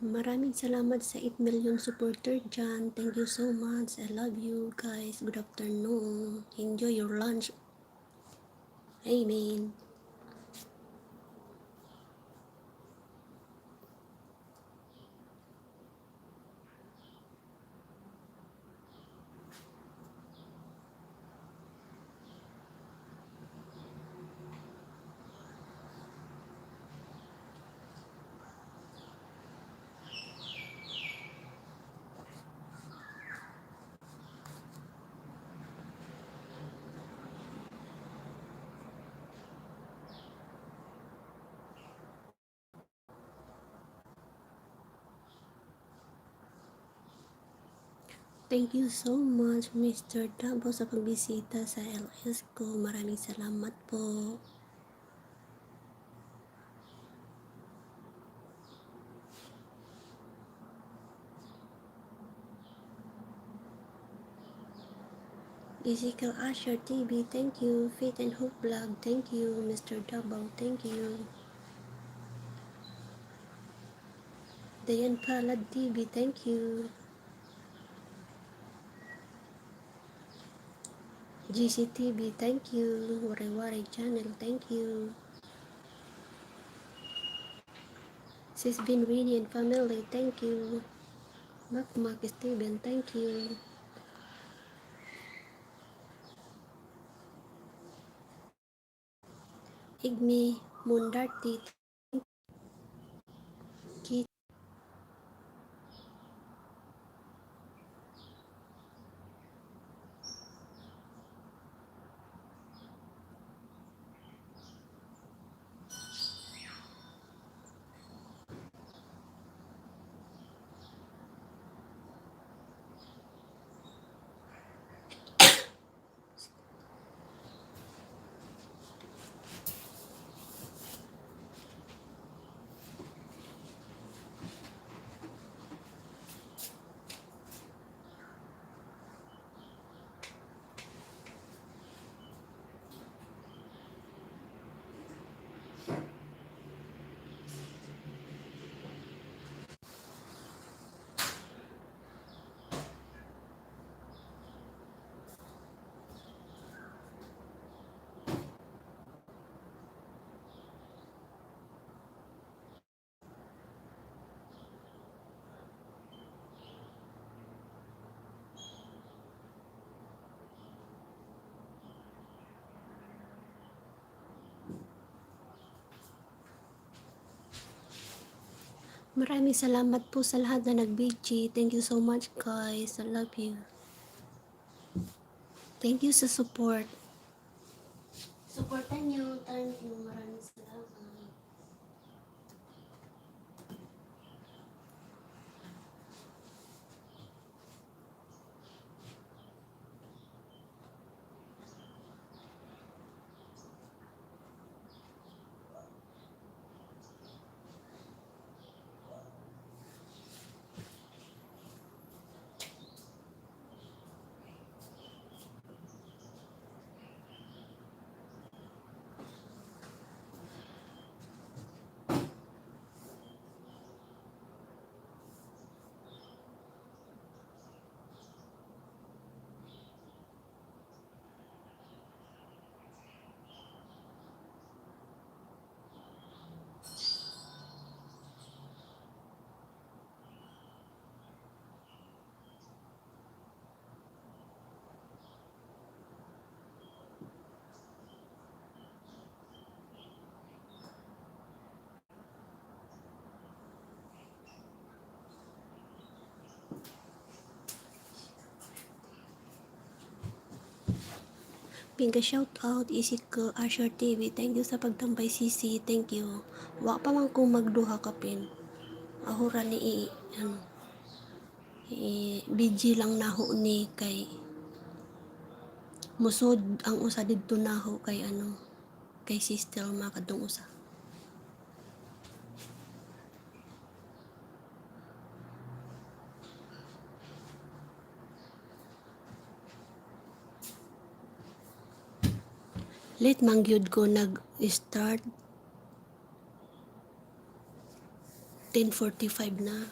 Maraming salamat sa 8 million supporter dyan. Thank you so much. I love you guys. Good afternoon. Enjoy your lunch. Amen. Thank you so much, Mr. Dabo, sa pagbisita sa LS ko. Maraming salamat po. Ezekiel Asher TV, thank you. Faith and Hope Vlog, thank you. Mr. Dabo, thank you. Dayan Palad TV, thank you. GCTV, thank you. Waray Waray Channel, thank you. Sis Bin Winnie and family, thank you. Mac Steven, thank you. Igmi Mundarti, thank you. Maraming salamat po sa lahat na nag-BG. Thank you so much guys. I love you. Thank you sa support. Supportan nyo. Thank you. Maraming salamat. Pinka shout out isip ko Asher TV. Thank you sa pagtambay CC. Thank you. Wa pa man ko magduha kapin. Ahura ni BG lang naho ni kay musod ang usa didto naho kay kay sister makadung usa. Late mangyud ko nag-start 10:45 na.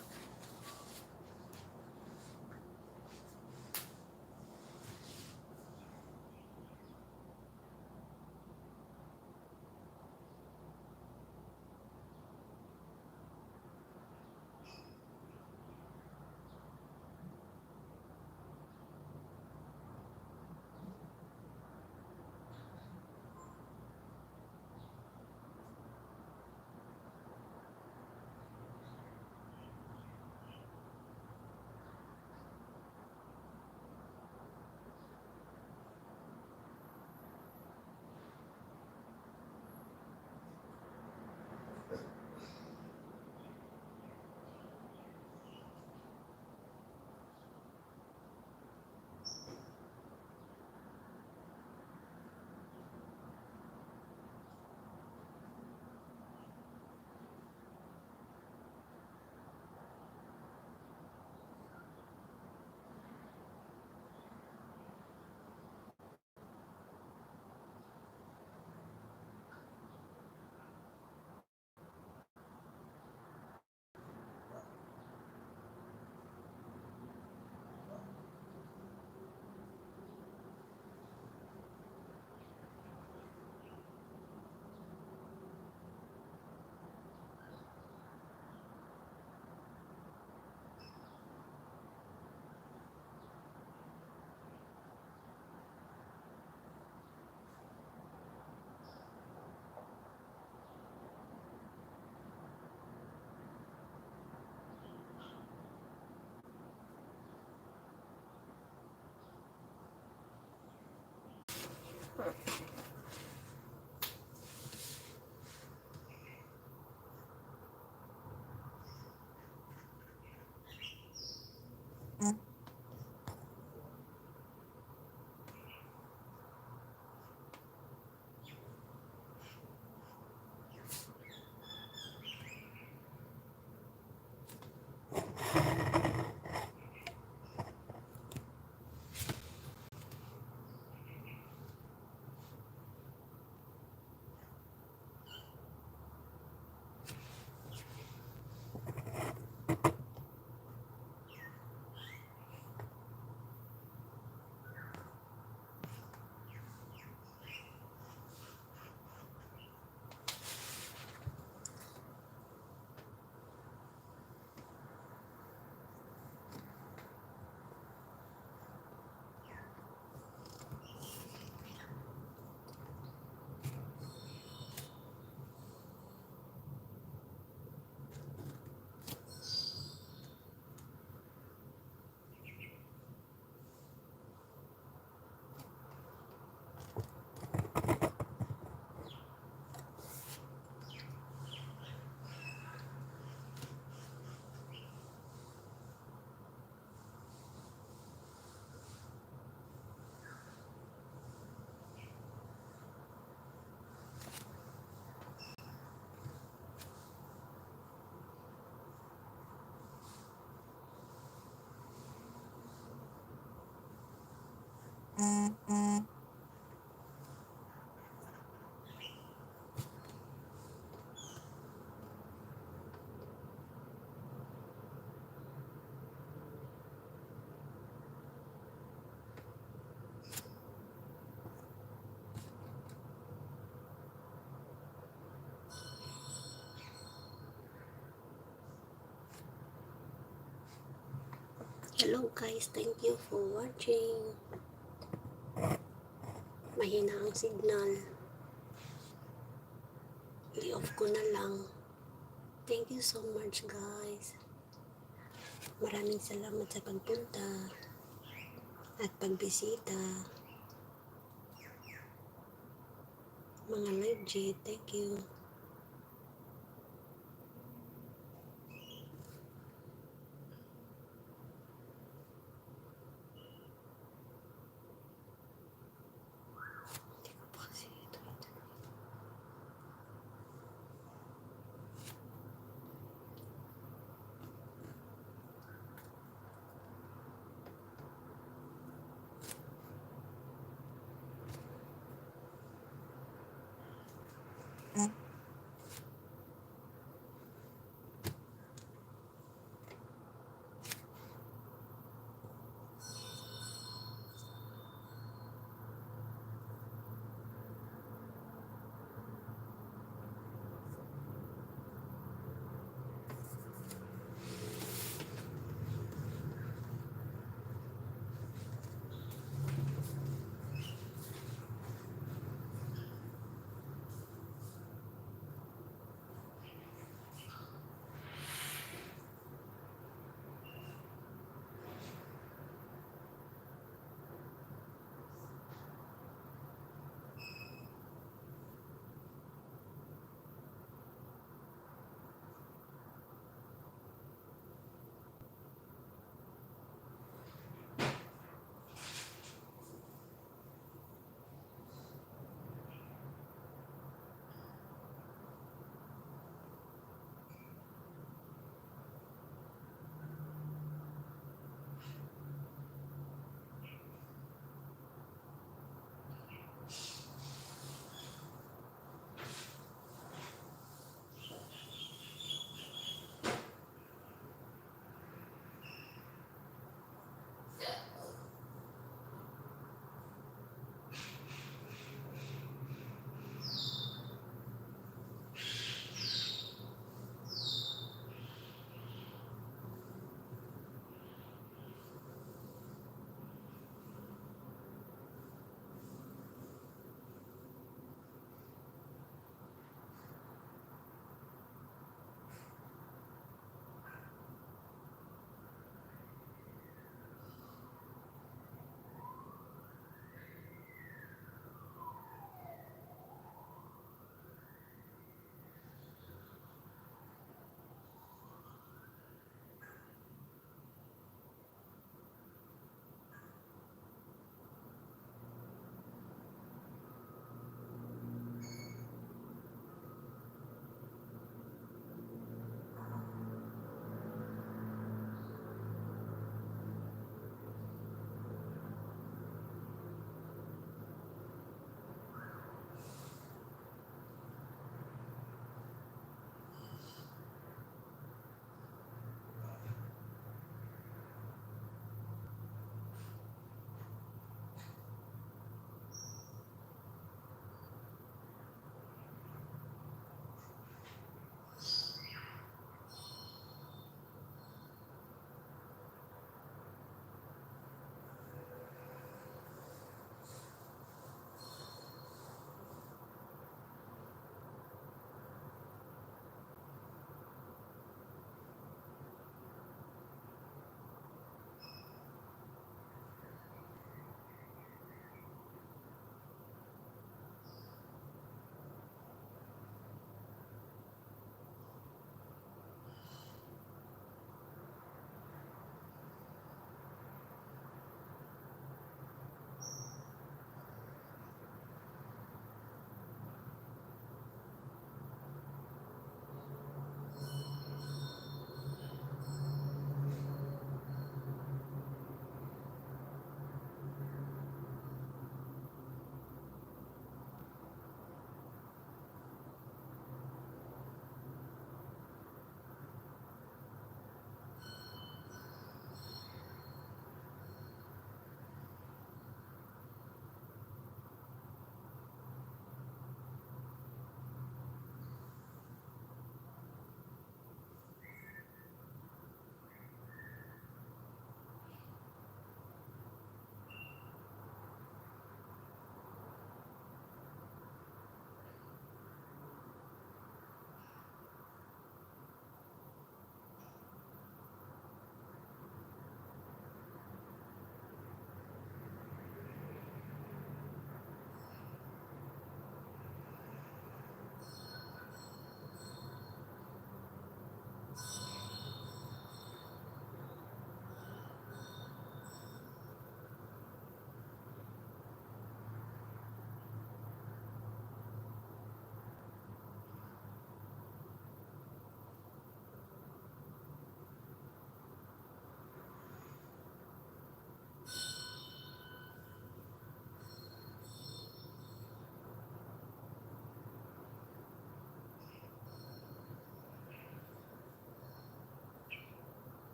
Hello guys, thank you for watching. Mahina ang signal. I-off ko na lang. Thank you so much guys. Maraming salamat sa pagpunta at pagbisita. Mga legit, thank you.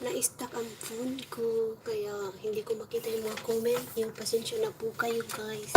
Na-stuck ang phone ko, kaya hindi ko makita yung mga comment niyo. Pasensya na po kayo, guys.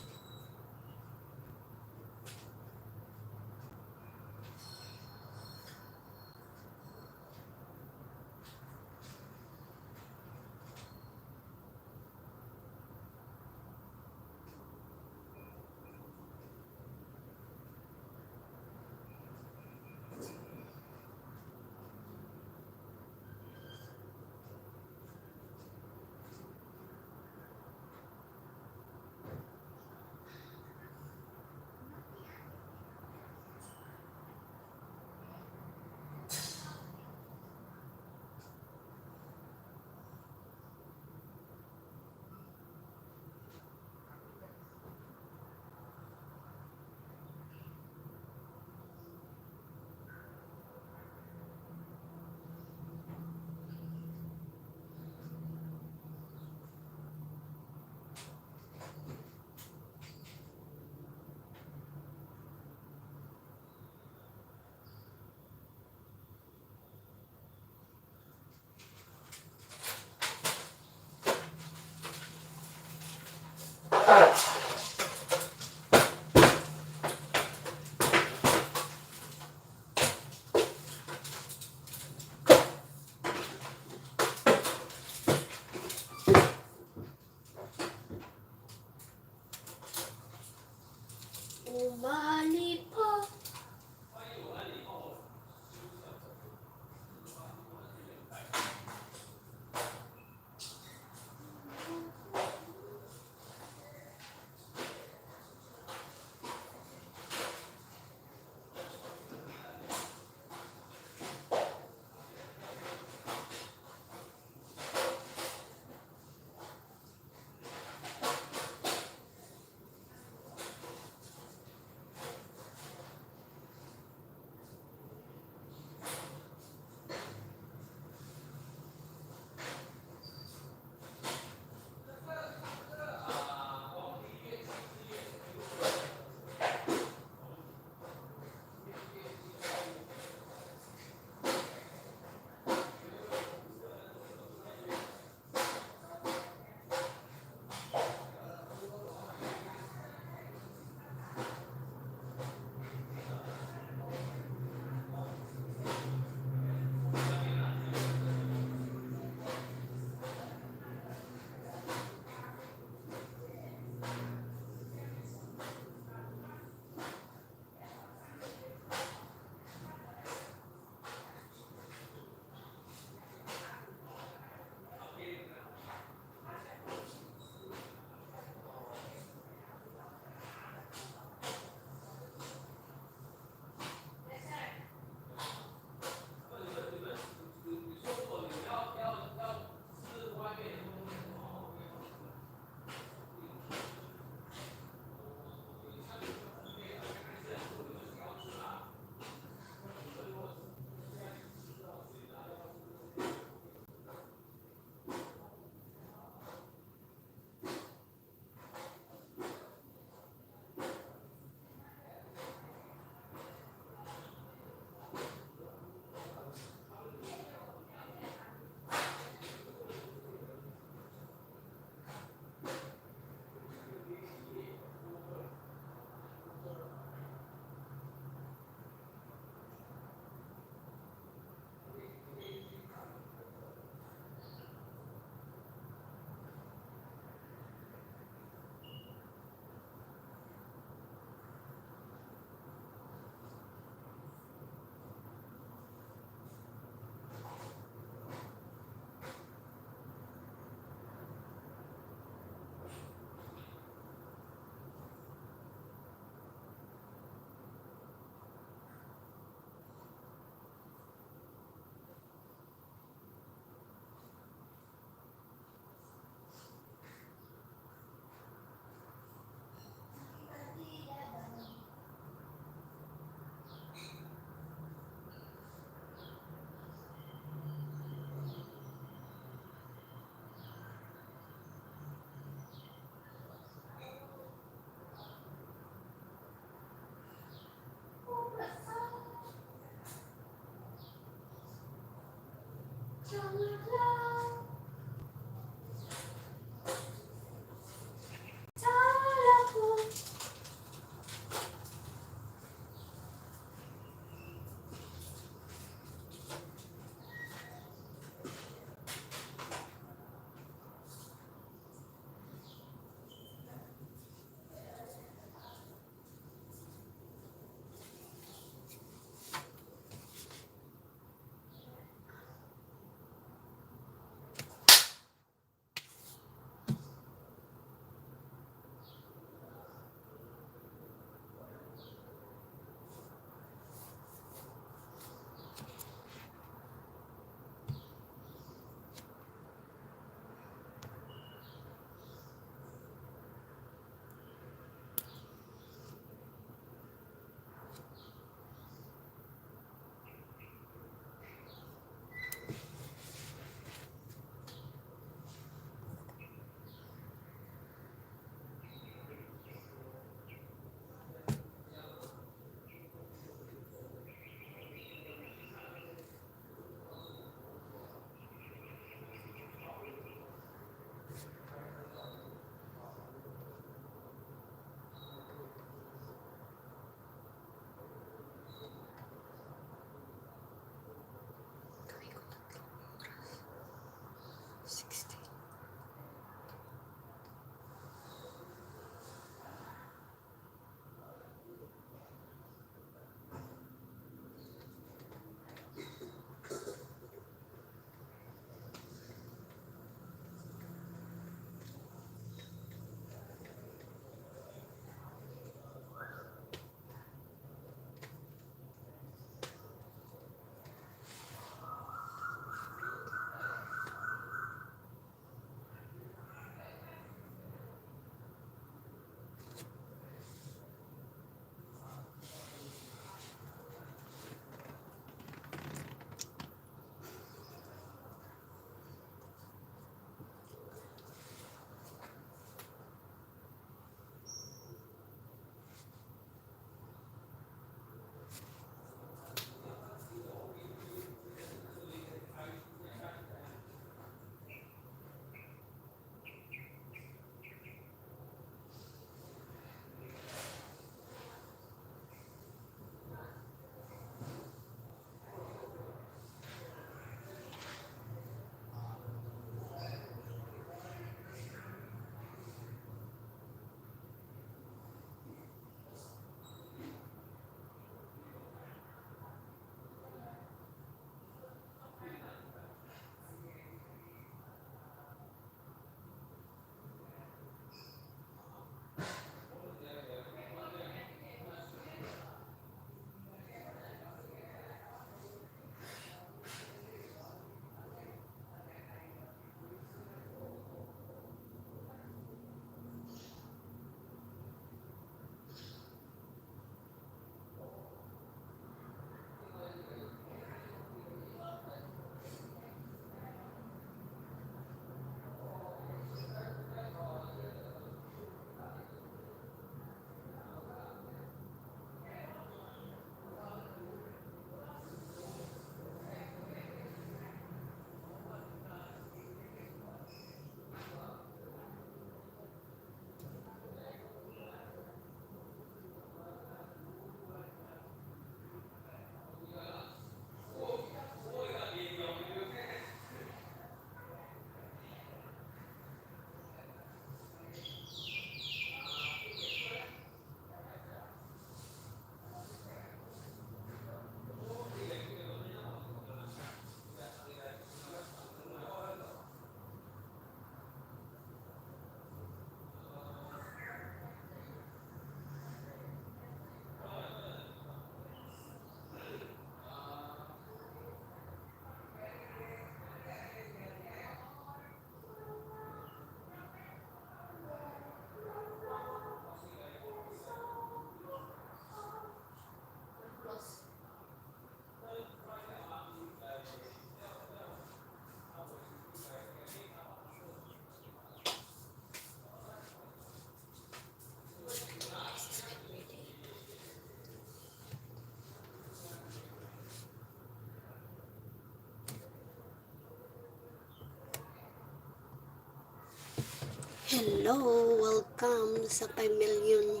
Hello, welcome sa 5 million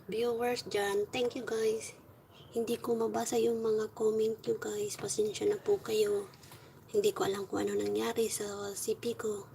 viewers dyan. Thank you guys. Hindi ko mabasa yung mga comment nyo guys. Pasensya na po kayo. Hindi ko alam kung ano nangyari sa CP ko.